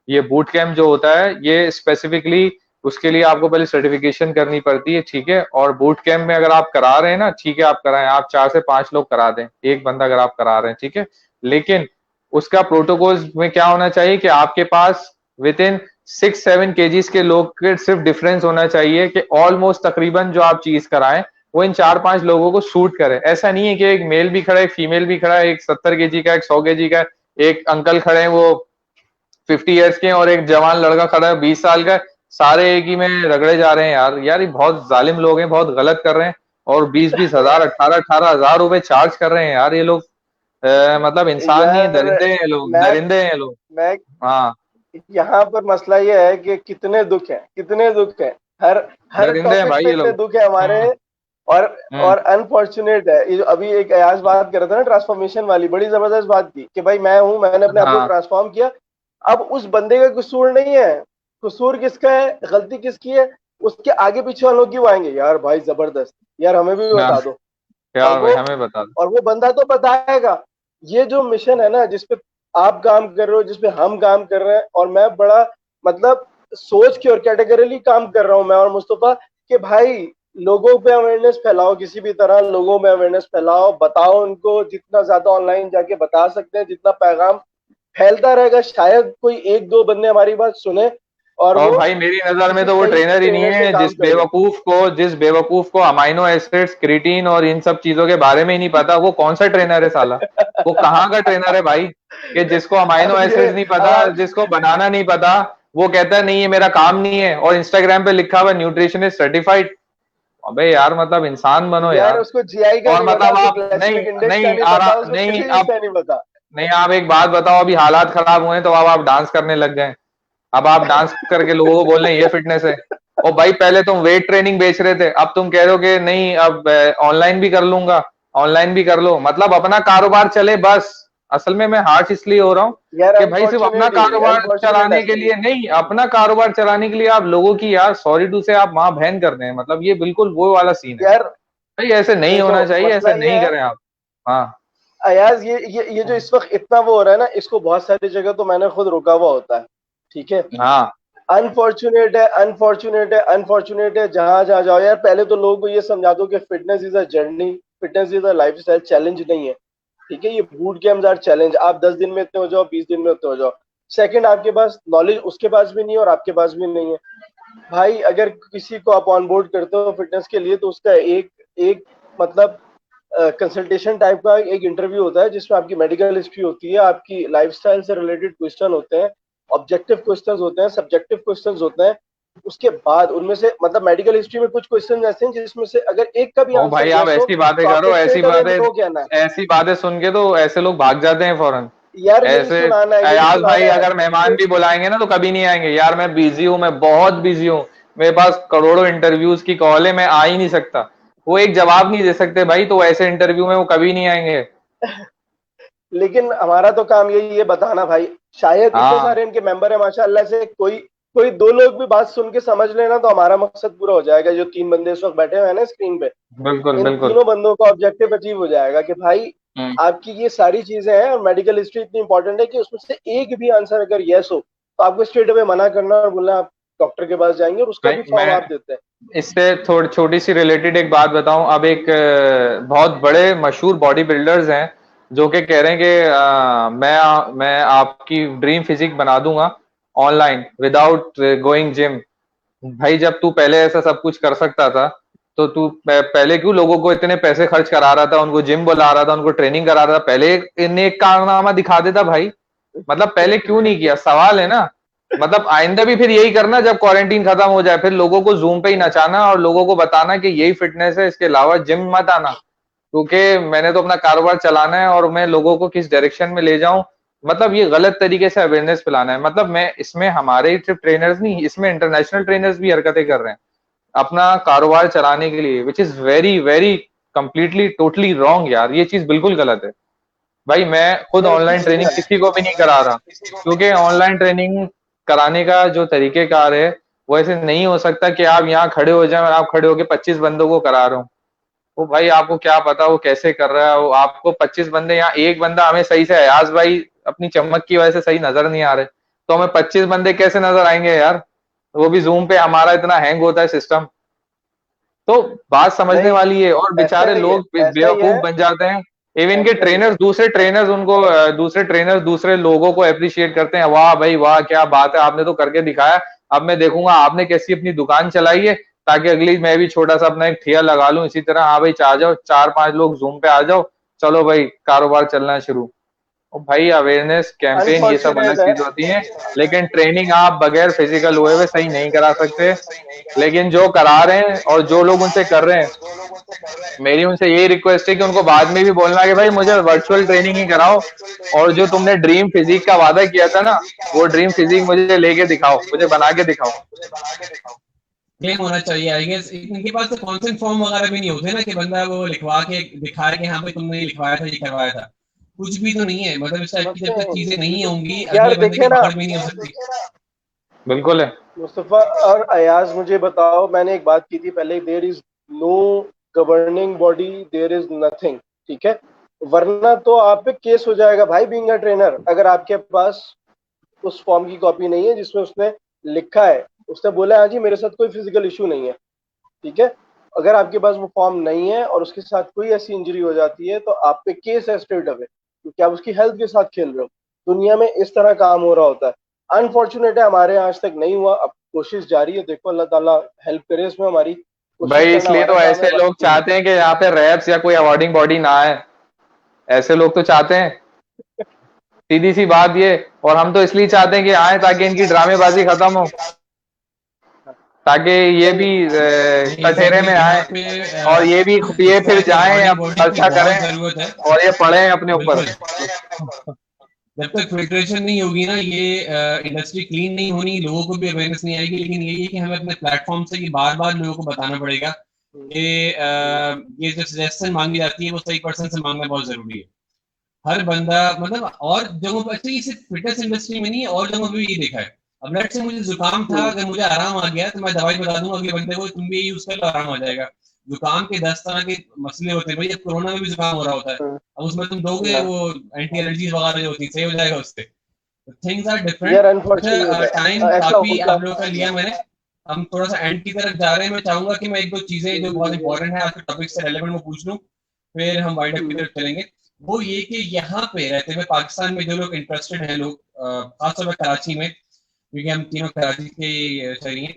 ये बूट कैंप जो होता है ये स्पेसिफिकली उसके लिए आपको पहले सर्टिफिकेशन करनी पड़ती है, ठीक है। और बूट कैंप में अगर आप करा रहे हैं ना, ठीक है आप कराएं, आप 4 से 5 लोग करा दें, एक बंदा अगर आप करा रहे हैं, ठीक है। लेकिन उसका प्रोटोकॉल में क्या होना चाहिए कि आपके पास विद इन 6-7 केजीज के लोग के सिर्फ डिफरेंस होना चाहिए कि ऑलमोस्ट तकरीबन जो आप चीज कराएं वो इन 4-5 लोगों को सूट करे। ऐसा नहीं है कि एक मेल भी खड़ा है, एक फीमेल भी खड़ा है, एक 70 केजी का, एक 100 केजी का, एक अंकल खड़े हैं वो 50 ईयर्स के हैं, और एक जवान लड़का खड़ा है 20 साल का, सारे एक ही में रगड़े जा रहे हैं। यार यार ये बहुत जालिम लोग हैं, बहुत गलत कर रहे हैं, और 20-20 हजार 18-18 हजार रुपए चार्ज कर रहे हैं यार ये लोग। मतलब इंसान नहीं, यार दरिंदे हैं लोग, मैं दरिंदे हैं लोग। मैं हाँ, यहाँ पर मसला ये है कि कितने दुख है, कितने दुख है, हर हर दरिंदे हैं टॉपिक भाई पे ये इतने लोग। दुख है हमारे। हम्म। और हम्म। अनफॉर्चुनेट है ये जो अभी एक अयाज बात कर रहा था ना ट्रांसफॉर्मेशन वाली, बड़ी जबरदस्त बात की कि भाई मैं हूं, मैंने अपने आप को हाँ ट्रांसफॉर्म किया। अब उस बंदे का कसूर नहीं है, कसूर किसका है, गलती किसकी है, उसके आगे पीछे वालों की वो आएंगे यार भाई जबरदस्त, यार हमें भी हाँ, बता दो। और यार भाई वो हमें बता दो। और वो बंदा तो बताएगा। ये जो मिशन है ना जिसपे आप काम कर रहे हो, जिसपे हम काम कर रहे हैं, और मैं बड़ा मतलब सोच के और कैटेगरली काम कर रहा हूं मैं और मुस्तफा कि भाई लोगों पे अवेयरनेस फैलाओ, किसी भी तरह लोगों में अवेयरनेस फैलाओ, बताओ उनको जितना ज्यादा ऑनलाइन जाके बता सकते हैं, जितना पैगाम फैलता रहेगा शायद कोई एक दो बंदे हमारी बात सुने और और वो भाई मेरी नजर में किसी तो वो सही ट्रेनर ही नहीं ट्रेनर से है काम कर ले। जिस बेवकूफ को अमाइनो एसिड्स, क्रिटीन और इन सब चीजों के बारे में ही नहीं पता, वो कौन सा ट्रेनर है साला। वो कहाँ का ट्रेनर है भाई, कि जिसको अमाइनो अब ये एसिड्स नहीं अब पता, आप जिसको बनाना नहीं पता, वो कहता है नहीं ये मेरा काम नहीं है, और इंस्टाग्राम पे लिखा हुआ न्यूट्रिशनिस्ट सर्टिफाइड। अबे यार मतलब इंसान बनो यार यार। उसको जीआई का और नहीं पता, मतलब उसको आप नहीं ग्लाइसेमिक इंडेक्स का नहीं नहीं आ पता, रहा उसको नहीं किसी चीज आप का नहीं पता। नहीं आप एक बात बताओ, अभी हालात खराब हुए हैं तो अब आप डांस करने लग गए। अब आप डांस करके लोगों को बोल रहे हैं ये फिटनेस है। और भाई पहले तुम वेट ट्रेनिंग बेच रहे थे, अब तुम कह रहे हो कि नहीं अब ऑनलाइन भी कर लूंगा, ऑनलाइन भी कर लो, मतलब अपना कारोबार चले बस। असल में मैं हार्श इसलिए हो रहा हूँ यार कि भाई सिर्फ अपना कारोबार अनफॉर्चुनेट चलाने के ऐसे ही लिए नहीं, अपना कारोबार चलाने के लिए आप लोगों की यार सॉरी टू से आप माँ बहन कर रहे हैं, मतलब ये बिल्कुल वो वाला सीन है। यार। भाई ऐसे नहीं देखो होना चाहिए, मसला ऐसे ये नहीं है करें आप। हाँ। अयाज, ये जो इस वक्त इतना वो हो रहा है ना, इसको बहुत सारी जगह तो मैंने खुद रोका हुआ होता है, ठीक है। हाँ अनफॉर्चुनेट है, अनफॉर्चुनेट है, अनफॉर्चुनेट है, जहां जहां जाओ यार पहले तो लोगों को ये समझा दो कि fitness is a journey, fitness is a lifestyle, challenge नहीं है, ठीक है। ये बूट कैम्प आर चैलेंज, आप 10 दिन में इतने हो जाओ, 20 दिन में इतने हो जाओ। सेकंड, आपके पास नॉलेज उसके पास भी नहीं है और आपके पास भी नहीं है। भाई अगर किसी को आप ऑन बोर्ड करते हो फिटनेस के लिए तो उसका एक एक मतलब कंसल्टेशन टाइप का एक इंटरव्यू होता है जिसमें आपकी मेडिकल हिस्ट्री होती है, आपकी लाइफस्टाइल से रिलेटेड क्वेश्चन होते हैं, ऑब्जेक्टिव क्वेश्चंस होते हैं, सब्जेक्टिव क्वेश्चंस होते हैं। उसके बाद उनमें से मतलब मेडिकल हिस्ट्री में कुछ क्वेश्चन ऐसे हैं जिसमें से अगर एक का भी ओ आंसर भाई आप यस हो ऐसी बातें तो आपको करो, स्ट्रेट अवे नो कहना है। ऐसी बातें सुन के तो ऐसे लोग भाग जाते हैं फौरन। यार यही ऐसे सुनाना है, यही अयाज भाई सुनाना है अगर मेहमान कि भी बुलाएंगे ना तो कभी नहीं आएंगे। यार मैं बिजी हूँ, मैं बहुत बिजी हूँ, मेरे पास करोड़ों इंटरव्यूज की कॉल है, मैं आ ही नहीं सकता। वो एक जवाब नहीं दे सकते भाई, तो ऐसे इंटरव्यू में वो कभी नहीं आएंगे। लेकिन हमारा तो काम यही है बताना भाई। शायद इतने हाँ सारे इनके मेंबर है माशाल्लाह से, कोई कोई दो लोग भी बात सुन के समझ लेना तो हमारा मकसद पूरा हो जाएगा। जो 3 बंदे इस वक्त बैठे हुए हैं ना स्क्रीन पे, बिल्कुल इन बिल्कुल। तीनों बंदों का ऑब्जेक्टिव अचीव हो जाएगा कि भाई हम्म। आपकी ये सारी चीजें हैं और मेडिकल हिस्ट्री इतनी इंपॉर्टेंट है कि उसमें से एक भी आंसर अगर यस हो तो आपको स्ट्रेट अवे मना करना और बोलना आप डॉक्टर के पास जाएंगे और उसका भाई भी फॉर्म मैं आप देते हैं। इससे थोड़ी छोटी सी रिलेटेड एक बात बताऊं। अब एक बहुत बड़े मशहूर बॉडी बिल्डर्स हैं जो कि कह रहे हैं कि मैं आपकी ड्रीम फिजिक बना दूंगा ऑनलाइन विदाउट गोइंग जिम। भाई जब तू पहले ऐसा सब कुछ कर सकता था तो तू पहले क्यों लोगों को इतने पैसे खर्च करा रहा था, उनको जिम बुला रहा था, उनको ट्रेनिंग करा रहा था, पहले इन्हें एक कारनामा दिखा देता भाई। मतलब पहले क्यों नहीं किया, सवाल है ना। मतलब आइंदा भी फिर यही करना, जब क्वारंटीन खत्म हो जाए फिर लोगों को जूम पे ही नचाना और लोगों को बताना कि यही फिटनेस है, इसके अलावा जिम मत आना, क्योंकि मैंने तो अपना कारोबार चलाना है और मैं लोगों को किस डायरेक्शन में ले जाऊं। मतलब ये गलत तरीके से अवेयरनेस फैलाना है। मतलब मैं इसमें हमारे सिर्फ ट्रेनर्स नहीं, इसमें इंटरनेशनल ट्रेनर्स भी हरकतें कर रहे हैं अपना कारोबार चलाने के लिए, which is very very completely totally wrong. यार ये चीज बिल्कुल गलत है। भाई मैं खुद नहीं ऑनलाइन ठीक ट्रेनिंग है। किसी को भी नहीं करा रहा, क्योंकि ऑनलाइन ट्रेनिंग कराने का जो तरीकेकार है वो ऐसे नहीं हो सकता कि आप यहाँ खड़े हो जाए और आप खड़े होके 25 बंदों को करा रहे हो। वो भाई आपको क्या पता वो कैसे कर रहा है, वो आपको 25 बंदे, यहाँ एक बंदा हमें सही से, अयाज भाई अपनी चमक की वजह से सही नजर नहीं आ रहे, तो हमें 25 बंदे कैसे नजर आएंगे यार? वो भी जूम पे हमारा इतना हैंग होता है सिस्टम। तो बात समझने नहीं, वाली है, और ऐसा बेचारे ही है, लोग ऐसा ही बेवकूफ है, बन जाते हैं। इवन के ऐसा ही है। ट्रेनर्स, दूसरे ट्रेनर्स दूसरे लोगों को अप्रिशिएट करते हैं, वाह भाई वाह क्या बात है, आपने तो करके दिखाया, अब मैं देखूंगा आपने कैसी अपनी दुकान चलाई है, ताकि अगली मैं भी छोटा सा अपना एक ठेला लगा लूं इसी तरह। हाँ भाई, आ जाओ 4-5 लोग जूम पे आ जाओ, चलो भाई कारोबार चलना शुरू। ओ भाई, अवेयरनेस कैंपेन ये सब अलग अनफॉर्चुनेट है। चीज होती है, लेकिन ट्रेनिंग आप बगैर फिजिकल हुए सही नहीं करा सकते। लेकिन जो करा रहे हैं और जो लोग उनसे कर रहे हैं, मेरी उनसे यही रिक्वेस्ट है कि उनको बाद में भी बोलना कि भाई मुझे वर्चुअल ट्रेनिंग ही कराओ, और जो तुमने ड्रीम फिजिक का वादा किया था ना, वो ड्रीम फिजिक मुझे लेके दिखाओ, मुझे बना के दिखाओ। क्लेम होना चाहिए आई गेस। इनके पास तो कॉन्सेंट फॉर्म वगैरह भी नहीं होते ना कि बंदा वो लिखवा के दिखाए कि हाँ भाई तुमने ये लिखवाया था, ये करवाया था। कुछ भी तो नहीं है, मतलब इस टाइप की जब तक चीजें नहीं होंगी यार अगले बंदे देखिए की ना पकड़ भी नहीं हो सकती। बिल्कुल है। मुस्तफा और अयाज, मुझे बताओ, मैंने एक बात की थी पहले, there is no governing body, there is nothing, ठीक है? वरना तो आप पे केस हो जाएगा भाई, बीइंग अ ट्रेनर। अगर आपके पास उस फॉर्म की कॉपी नहीं है जिसमें उसने लिखा है, उसने बोला हाँ जी मेरे साथ कोई फिजिकल इशू नहीं है, ठीक है, अगर आपके पास वो फॉर्म नहीं है और उसके साथ कोई ऐसी इंजरी हो जाती है तो आप पे केस है स्ट्रेट अवे, क्योंकि आप उसकी हेल्थ के साथ खेल रहे हो। दुनिया में इस तरह काम हो रहा होता है। अनफॉर्चुनेट है, हमारे यहाँ आज तक नहीं हुआ, अब कोशिश जारी है, देखो अल्लाह ताला हेल्प करे इसमें हमारी, कोशिश भाई करना इसलिए हमारा तो काम है, ऐसे लोग बाकी चाहते हैं कि यहाँ पे रैप्स या कोई अवार्डिंग बॉडी ना आए, ऐसे लोग तो चाहते हैं, सीधी सी बात ये। और हम तो इसलिए चाहते हैं कि आए ताकि इनकी ड्रामेबाजी खत्म हो, ताकि ये नहीं, भी नहीं कठेरे एग्जैक्टली में यहाँ आए, पे और ये इस फिर तरह के जाएं अवार्डिंग अब बॉडीज की खर्चा बहुत करें जरूरत है। और ये पढ़ें अपने ऊपर। बिल्कुल, जब तक फिल्ट्रेशन नहीं होगी ना, ये इंडस्ट्री क्लीन नहीं होनी, लोगों को भी अवेयरनेस नहीं आएगी। लेकिन यही है कि हमें अपने प्लेटफॉर्म से ये बार बार लोगों को बताना पड़ेगा कि ये जो सजेशन मांगी जाती है वो सही पर्सन से मांगना बहुत जरूरी है। हर बंदा, मतलब और जगहों पर, अच्छा ये सिर्फ फिटनेस इंडस्ट्री में नहीं है, और जगहों पे भी ये देखा है। अब लेट्स से मुझे जुकाम था, अगर मुझे आराम आ गया तो मैं दवाई बता दूंगा अगले बंदे को, तुम भी ये यूज कर लो आराम आ जाएगा। जुकाम के 10 तरह के मसले होते हैं भाई, अब कोरोना में भी जुकाम हो रहा होता है, अब उसमें तुम दोगे वो एंटी एलर्जीज वगैरह जो होती है, सही हो जाएगा उससे। थिंग्स आर यार डिफरेंट। अनफॉर्चुनेट अच्छा, टाइम है, ऐसा काफी होता आप लोगों का लिया मैंने, हम थोड़ा सा एंड की तरफ जा रहे हैं। मैं चाहूंगा कि मैं एक दो चीजें जो बहुत इंपॉर्टेंट है आपके टॉपिक से रेलेवेंट वो पूछ लूं, फिर हम वाइंड अप की तरफ चलेंगे। वो ये कि यहाँ पे रहते हुए पाकिस्तान में जो लोग इंटरेस्टेड हैं, लोग खासतौर पर कराची में, क्योंकि हम तीनों कराची के शहरी हैं,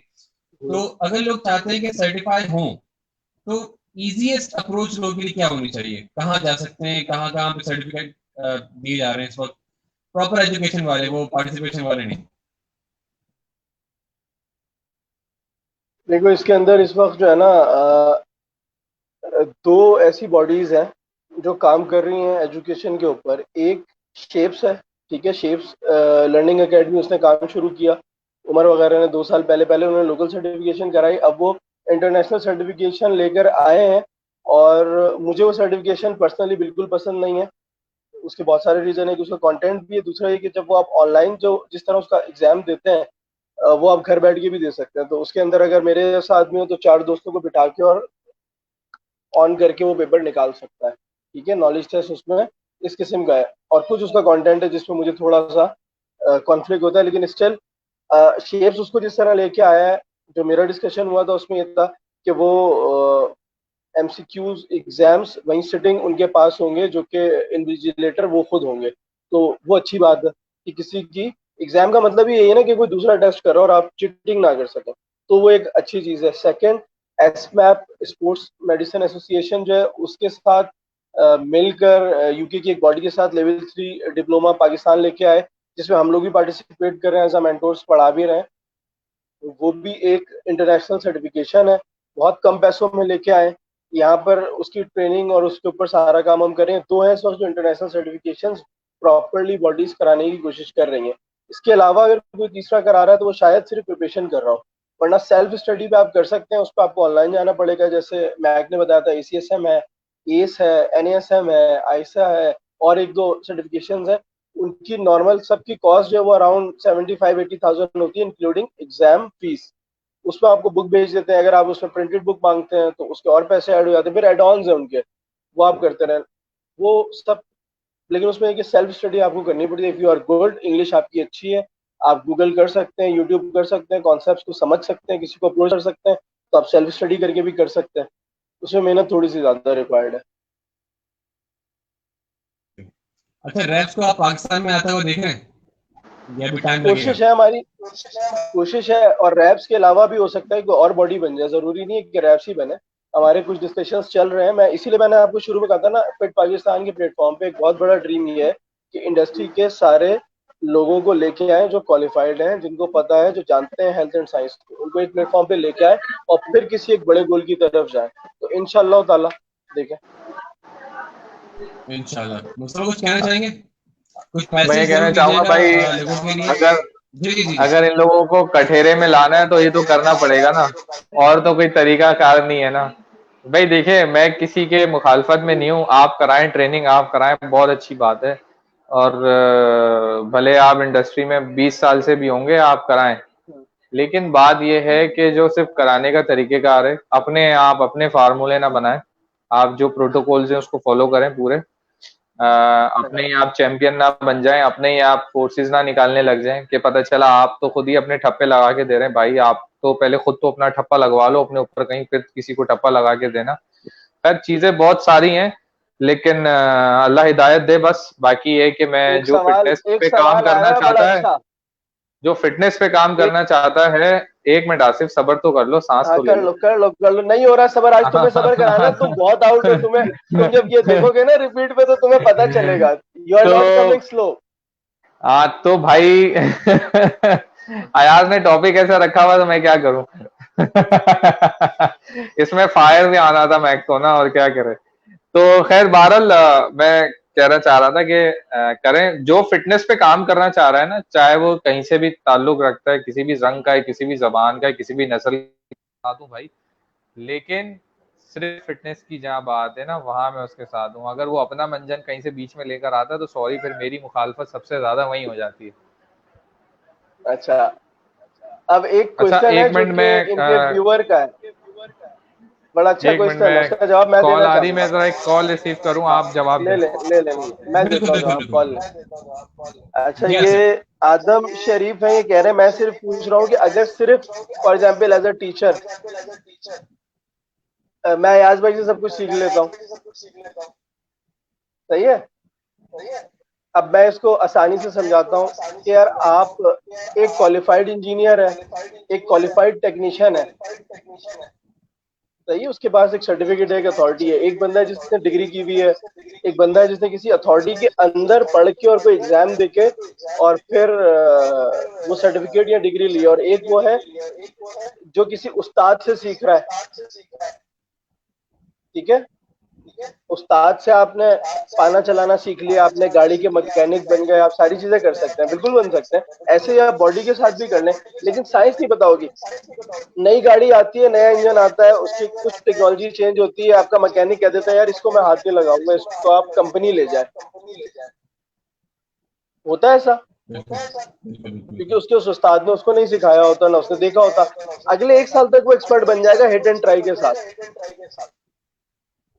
तो अगर लोग चाहते हैं कि सर्टिफाइड हों, तो इजीएस्ट अप्रोच लोगों के लिए क्या होनी चाहिए? कहाँ जा सकते हैं, कहाँ कहाँ पे सर्टिफिकेट दिए जा रहे हैं इस वक्त? प्रॉपर एजुकेशन वाले, वो पार्टिसिपेशन वाले नहीं। देखो इसके अंदर इस वक्त जो है ना, दो ऐसी बॉडीज हैं जो काम कर रही हैं एजुकेशन के ऊपर। एक शेप्स है, ठीक है, शेप्स लर्निंग एकेडमी, उसने काम शुरू किया, उमर वगैरह ने 2 साल पहले पहले उन्होंने लोकल सर्टिफिकेशन कराई, अब वो इंटरनेशनल सर्टिफिकेशन लेकर आए हैं। और मुझे वो सर्टिफिकेशन पर्सनली बिल्कुल पसंद नहीं है। उसके बहुत सारे रीजन है कि उसका कंटेंट भी है, दूसरा ये कि जब वो आप ऑनलाइन जो जिस तरह उसका एग्जाम देते हैं, वो आप घर बैठ के भी दे सकते हैं। तो उसके अंदर अगर मेरे जैसा आदमी हो तो 4 दोस्तों को बिठा के और ऑन करके वो पेपर निकाल सकता है, ठीक है। नॉलेज टेस्ट उसमें इस किस्म का है, और कुछ उसका कंटेंट है जिसमें मुझे थोड़ा सा कॉन्फ्लिक्ट होता है, लेकिन स्टिल शेप्स उसको जिस तरह लेके आया है, जो मेरा डिस्कशन हुआ था उसमें ये था कि वो एमसीक्यूज एग्जाम्स वहीं सिटिंग उनके पास होंगे जो कि इन्विजिलेटर वो खुद होंगे। तो वो अच्छी बात है कि किसी की एग्जाम का मतलब ही यही है ना कि कोई दूसरा टेस्ट करो और आप चीटिंग ना कर सको, तो वो एक अच्छी चीज़ है। सेकंड, एसमैप स्पोर्ट्स मेडिसिन एसोसिएशन जो है उसके साथ मिलकर यूके की एक बॉडी के साथ लेवल 3 डिप्लोमा पाकिस्तान लेके आए, जिसमें हम लोग भी पार्टिसिपेट कर रहे हैं, एज अ मेंटोर्स पढ़ा भी रहे हैं। वो भी एक इंटरनेशनल सर्टिफिकेशन है, बहुत कम पैसों में लेके आए यहाँ पर, उसकी ट्रेनिंग और उसके ऊपर सारा काम हम करें। तो है इस वक्त जो इंटरनेशनल सर्टिफिकेशन प्रॉपरली बॉडीज कराने की कोशिश कर रही हैं। इसके अलावा अगर कोई तीसरा करा रहा है तो वो शायद सिर्फ प्रिपरेशन कर रहा हो, वरना सेल्फ स्टडी पे आप कर सकते हैं। उस पर आपको ऑनलाइन जाना पड़ेगा, जैसे मैक ने बताया था, ACSM है, एस है, NASM है, आइसा है, और एक दो सर्टिफिकेशन है। उनकी नॉर्मल सबकी कॉस्ट जो है वो अराउंड 75-80,000 होती है इंक्लूडिंग एग्जाम फीस। उसमें आपको बुक भेज देते हैं, अगर आप उसमें प्रिंटेड बुक मांगते हैं तो उसके और पैसे ऐड हो जाते हैं, फिर एड ऑन्स है उनके, वो आप करते रहें वो सब। लेकिन उसमें एक सेल्फ स्टडी आपको करनी पड़ती है। If you are good, English आपकी अच्छी है, आप गूगल कर सकते हैं, यूट्यूब कर सकते हैं, कॉन्सेप्ट्स को समझ सकते हैं, किसी को अप्रोच कर सकते हैं, तो आप सेल्फ स्टडी करके भी कर सकते हैं। उसमें मेहनत थोड़ी सी ज्यादा रिक्वायर्ड है। अच्छा, रैप्स को आप पाकिस्तान में आता हुआ देख रहे हैं? ये भी टाइम कोशिश लगेगा? है हमारी, कोशिश है। और रैप्स के अलावा भी हो सकता है कि और बॉडी बन जाए, जरूरी नहीं है कि रैप्स ही बने। हमारे कुछ डिस्कशंस चल रहे हैं। मैं इसीलिए मैंने आपको शुरू में कहा था ना, फिट पाकिस्तान के प्लेटफॉर्म पे एक बहुत बड़ा ड्रीम ये है कि इंडस्ट्री के सारे लोगों को लेके आए जो क्वालिफाइड हैं, जिनको पता है, जो जानते हैं हेल्थ एंड साइंस को, उनको एक प्लेटफॉर्म पे लेके आए और फिर किसी एक बड़े गोल की तरफ जाए। तो इंशाल्लाह ताला देखें। इंशाल्लाह। मुस्तफा कुछ कहना चाहेंगे? कुछ मैं ये मैसेज कहना जरूर चाहूंगा भाई, दीजिएगा लोगों के लिए। अगर जी जी जी। अगर इन लोगों को कठेरे में लाना है तो ये तो करना पड़ेगा ना, और तो कोई तरीका कार नहीं है ना भाई। देखिए, मैं किसी के मुखालफत में नहीं हूँ, आप कराएं ट्रेनिंग, आप कराएं, बहुत अच्छी बात है। और भले आप इंडस्ट्री में 20 साल से भी होंगे, आप कराएं। लेकिन बात यह है कि जो सिर्फ कराने का तरीकेकार है, अपने आप अपने फार्मूले ना बनाएं। आप जो प्रोटोकॉल्स हैं उसको फॉलो करें पूरे। अपने ही आप चैंपियन ना बन जाएं, अपने ही आप फोर्सेस ना निकालने लग जाएं कि पता चला आप तो खुद ही अपने ठप्पे लगा के दे रहे हैं। भाई आप तो पहले खुद तो अपना ठप्पा लगवा लो अपने ऊपर, कहीं फिर किसी को ठप्पा लगा के देना। खैर चीजें बहुत सारी हैं, लेकिन अल्लाह हिदायत दे बस। बाकी ये कि मैं एक जो सवाल फिटनेस एक पे काम सवाल करना आया बड़ा चाहता है, अच्छा। जो फिटनेस पे काम एक करना चाहता है, एक मिनट आसिफ सब्र तो कर लो, सांस हाँ, तो ले कर लो। लो कर लो कर लो। नहीं हो रहा सबर, आज तुम्हें सबर कराना है। तुम बहुत आउट हो। तुम्हें, तुम जब ये देखोगे ना रिपीट पे तो तुम्हें पता चलेगा। यू आर नॉट तो कमिंग स्लो। तो भाई अयाज ने टॉपिक ऐसा रखा हुआ तो मैं क्या करूं। इसमें फायर भी आना था मैक को ना, और क्या करे। तो खैर बहरहाल मैं कहना चाह रहा था कि करें जो फिटनेस पे काम करना चाह रहा है ना, चाहे वो कहीं से भी ताल्लुक रखता है, किसी भी रंग का है, किसी भी जबान का है, किसी भी नस्ल का हूं भाई, लेकिन सिर्फ फिटनेस की जहाँ बात है ना, वहां मैं उसके साथ हूँ। अगर वो अपना मंजन कहीं से बीच में लेकर आता है तो सॉरी, फिर मेरी मुखालफत सबसे ज्यादा वहीं हो जाती है। अच्छा, अब एक अच्छा क्वेश्चन है एक जो मिनट कि इनके में, व्यूअर का है। बड़ा अच्छा एक मिनट क्वेश्चन है, में, उसका जवाब मैं कॉल देना आ रही, मैं चाहूंगा। जरा एक कॉल रिसीव करूं, हाँ, आप जवाब दें। ले ले मैं बिल्कुल देता हूँ बिल्कुल जवाब, बिल्कुल। कॉल ले। अच्छा, जी ये आसिफ। आदम शरीफ है, ये कह रहे हैं मैं सिर्फ पूछ रहा हूँ कि अगर सिर्फ for example as a teacher मैं अयाज भाई से सब कुछ सीख लेता हूँ, सही है? अब मैं इसको आसानी से समझाता हूँ कि यार आप एक क्वालिफाइड इंजीनियर है, एक क्वालिफाइड टेक्नीशियन है, सही है? उसके पास एक सर्टिफिकेट है, एक अथॉरिटी है। एक बंदा है जिसने डिग्री की हुई है, एक बंदा है जिसने किसी अथॉरिटी के अंदर पढ़ के और कोई एग्जाम देके और फिर वो सर्टिफिकेट या डिग्री ली। और एक वो है जो किसी उस्ताद से सीख रहा है, ठीक है? उस्ताद से आपने पाना चलाना सीख लिया, आपने गाड़ी के मैकेनिक बन गए, आप सारी चीजें कर सकते हैं, बिल्कुल बन सकते हैं। ऐसे ही आप बॉडी के साथ भी कर लें, लेकिन साइंस नहीं पता होगी। नई गाड़ी आती है, नया इंजन आता है, उसकी कुछ टेक्नोलॉजी चेंज होती है, आपका मैकेनिक कह देता है यार इसको मैं हाथ में लगाऊंगा, इसको आप कंपनी ले जाए। होता है ऐसा, बिल्कुल बिल्कुल क्योंकि बिल्कुल। उसके उस उस्ताद ने उसको नहीं सिखाया होता, ना उसने देखा होता। अगले 1 साल तक वो एक्सपर्ट बन जाएगा हिट एंड ट्राई के साथ।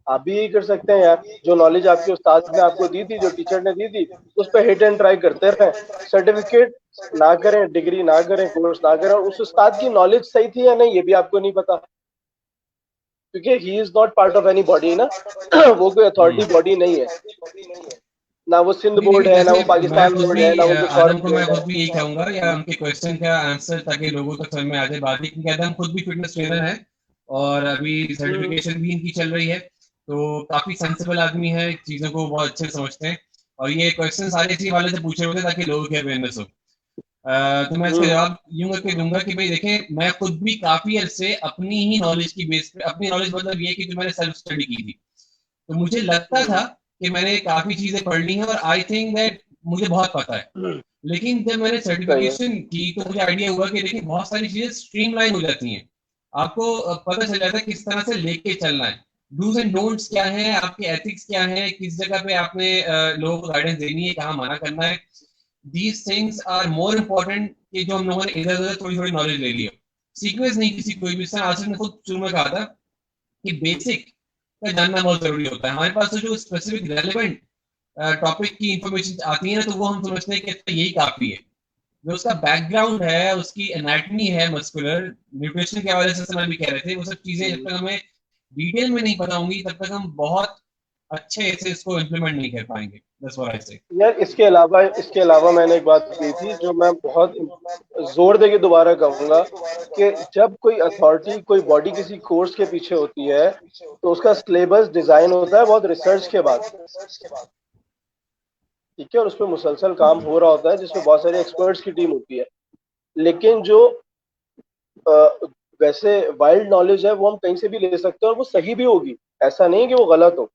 आप भी यही कर सकते हैं यार, जो नॉलेज आपके उस्ताद ने आपको दी थी, जो टीचर ने दी थी, उस पर हिट एंड ट्राई करते रहें। सर्टिफिकेट ना करें, डिग्री ना करें, कोर्स ना करें, और उस उस्ताद की नॉलेज सही थी या नहीं ये भी आपको नहीं पता, क्योंकि he is not part of any body ना। वो कोई अथॉरिटी बॉडी नहीं है, ना वो सिंध नहीं बोर्ड लेकिन है, ना वो जैसे मैं पाकिस्तान खुद बोर्ड भी है, ना वो कुछ और आदम को मैं बोर्ड है। खुद भी यही कहूंगा, या उनके क्वेश्चन का आंसर, ताकि लोगों तक समझ में आ जाए बात ही, क्योंकि आदम खुद भी फिटनेस ट्रेनर है और अभी सर्टिफिकेशन भी इनकी चल रही है। तो काफी सेंसिबल आदमी है, चीजों को बहुत अच्छे से समझते हैं। और ये क्वेश्चन सारे इसी वाले से पूछे हुए थे ताकि लोगों की अवेयरनेस हो। तो मैं इसका जवाब यूं करके दूंगा कि भाई देखें, मैं खुद भी काफी अरसे अपनी ही नॉलेज की बेस पे, अपनी नॉलेज मतलब ये कि जो मैंने सेल्फ स्टडी की थी, तो मुझे लगता था कि मैंने काफी चीजें पढ़ ली हैं और आई थिंक दैट मुझे बहुत पता है। लेकिन जब मैंने सही है। सर्टिफिकेशन की तो मुझे आइडिया हुआ कि देखिए बहुत सारी चीजें स्ट्रीमलाइन हो जाती हैं। आपको पता चल जाता है किस तरह से लेके चलना है। डूज एंड डोंट्स क्या है, आपके एथिक्स क्या है, किस जगह पे आपने लोगों को गाइडेंस देनी है, कहाँ मना करना है। These things are more important कि जो हम लोगों ने इधर उधर थोड़ी थोड़ी नॉलेज ले ली हो। सीक्वेंस नहीं किसी कोई भी। आसिफ ने खुद शुरू में कहा था कि बेसिक का जानना बहुत जरूरी होता है। हमारे पास तो जो स्पेसिफिक रेलेवेंट टॉपिक की इंफॉर्मेशन आती है ना, तो वो हम समझते हैं कि यही काफी है। जो उसका बैकग्राउंड है, उसकी एनाटमी है, मस्कुलर न्यूट्रिशन के हवाले से सना भी कह रहे थे, वो सब चीजें जब तक हमें डिटेल में नहीं पता होंगी तब तक हम बहुत अच्छे से इसको इम्प्लीमेंट नहीं कर पाएंगे। That's what I say. यार इसके अलावा मैंने एक बात की थी जो मैं बहुत जोर देके दोबारा कहूंगा कि जब कोई अथॉरिटी, कोई बॉडी किसी कोर्स के पीछे होती है तो उसका सिलेबस डिजाइन होता है बहुत रिसर्च के बाद, ठीक है, और उस पर मुसलसल काम हो रहा होता है जिसमें बहुत सारे एक्सपर्ट्स की टीम होती है। लेकिन जो वैसे वाइल्ड नॉलेज है वो हम कहीं से भी ले सकते हैं और वो सही भी होगी, ऐसा नहीं है कि वो गलत हो।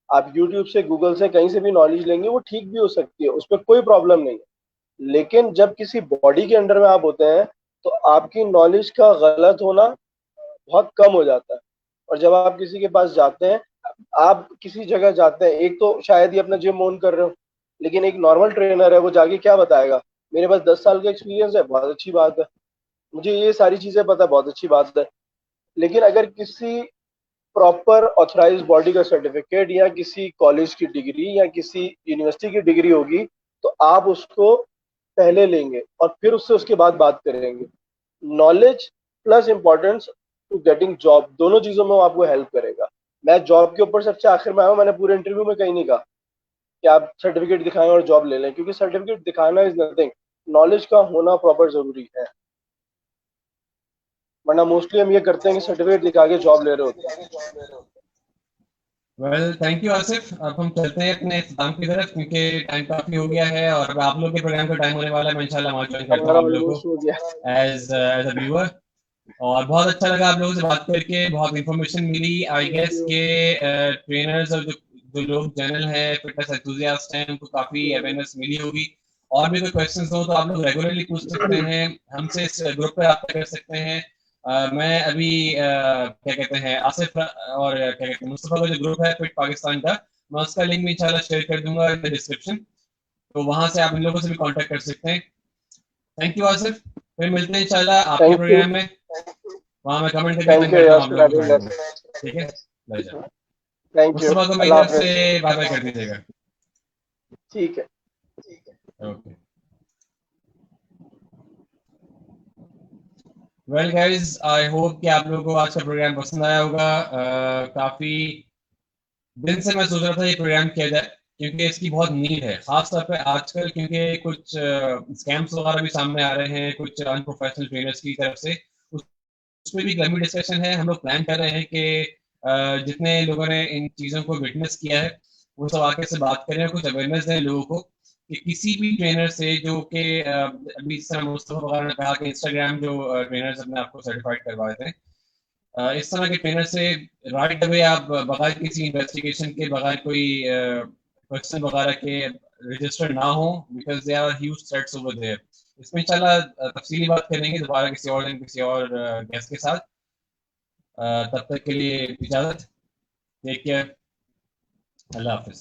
आप YouTube से, गूगल से, कहीं से भी नॉलेज लेंगे वो ठीक भी हो सकती है, उस पर कोई प्रॉब्लम नहीं है। लेकिन जब किसी बॉडी के अंडर में आप होते हैं तो आपकी नॉलेज का गलत होना बहुत कम हो जाता है। और जब आप किसी के पास जाते हैं, आप किसी जगह जाते हैं, एक तो शायद ही अपना जिम ओन कर रहे हो, लेकिन एक नॉर्मल ट्रेनर है, वो जाके क्या बताएगा, मेरे पास 10 साल का एक्सपीरियंस है, बहुत अच्छी बात है, मुझे ये सारी चीजें पता है, बहुत अच्छी बात है। लेकिन अगर किसी प्रॉपर ऑथराइज्ड बॉडी का सर्टिफिकेट या किसी कॉलेज की डिग्री या किसी यूनिवर्सिटी की डिग्री होगी तो आप उसको पहले लेंगे और फिर उससे उसके बाद बात करेंगे। Knowledge plus importance to getting job, दोनों चीजों में वो आपको हेल्प करेगा। मैं जॉब के ऊपर सबसे आखिर में आया हूँ, मैंने पूरे इंटरव्यू में कहीं नहीं कहा कि आप सर्टिफिकेट दिखाएं और जॉब ले लें, क्योंकि सर्टिफिकेट दिखाना इज नथिंग, नॉलेज का होना प्रॉपर जरूरी है। वरना मोस्टली हम ये करते हैं कि सर्टिफिकेट दिखा के जॉब ले रहे होते हैं। Well thank you Asif. अब हम चलते हैं अपने इख्तिताम की तरफ क्योंकि टाइम काफी हो गया है और अब आप लोग के प्रोग्राम का टाइम होने वाला है। मैं इंशाल्लाह वहाँ ज्वाइन करता हूँ आप लोगों को एज अ व्यूअर। और बहुत अच्छा लगा आप लोगों से बात करके, बहुत इंफॉर्मेशन मिली। आई गेस के ट्रेनर्स और जो लोग जनरल हैं, फिटनेस एंथुसियास्ट हैं, उनको काफी अवेयरनेस मिली होगी। और भी कोई क्वेश्चंस हो तो आप लोग रेगुलरली पूछ सकते हैं, हमसे इस ग्रुप पर आप कर सकते हैं। मैं अभी क्या कहते हैं आसिफ और क्या कहते हैं मुस्तफा का जो ग्रुप है फिट पाकिस्तान का, मैं उसका लिंक भी इंशाल्लाह शेयर कर दूंगा इन द डिस्क्रिप्शन, तो वहां से आप इन लोगों से भी कांटेक्ट कर सकते हैं। थैंक यू आसिफ, फिर मिलते हैं इंशाल्लाह आपके प्रोग्राम में। वहां मैं कमेंट करके आप लोगों को, ठीक है, मुस्तफा को मेरी तरफ से बाय बाय कर दीजिएगा। ठीक है, okay. Well guys, I hope कि आप लोगों को आज का प्रोग्राम पसंद आया होगा। काफी दिन से मैं सोच रहा था ये प्रोग्राम किया जाए क्योंकि इसकी बहुत नीड है, खासतौर पे आजकल, क्योंकि कुछ स्कैम्स वगैरह भी सामने आ रहे हैं कुछ अनप्रोफेशनल ट्रेनर्स की तरफ से। उसमें भी लंबी डिस्कशन है। हम लोग प्लान कर रहे हैं कि जितने लोगों ने इन चीज़ों को विटनेस किया है वो सब आके से बात करें और कुछ अवेयरनेस दें लोगों को कि किसी भी ट्रेनर से जो कि अभी इस तरह मुस्तफा वगैरह ने कहा कि इंस्टाग्राम जो ट्रेनर्स अपने आप को सर्टिफाइड करवाए थे, इस तरह के ट्रेनर से राइट अवे आप बगैर किसी इन्वेस्टिगेशन के, बगैर कोई क्वेश्चन वगैरह के रजिस्टर ना हो, because they are huge threats over there. इसमें इंशाल्लाह तफसीली बात करेंगे दोबारा किसी और दिन किसी और गेस्ट के साथ। तब तक के लिए इजाजत, टेक केयर, अल्लाह हाफिज।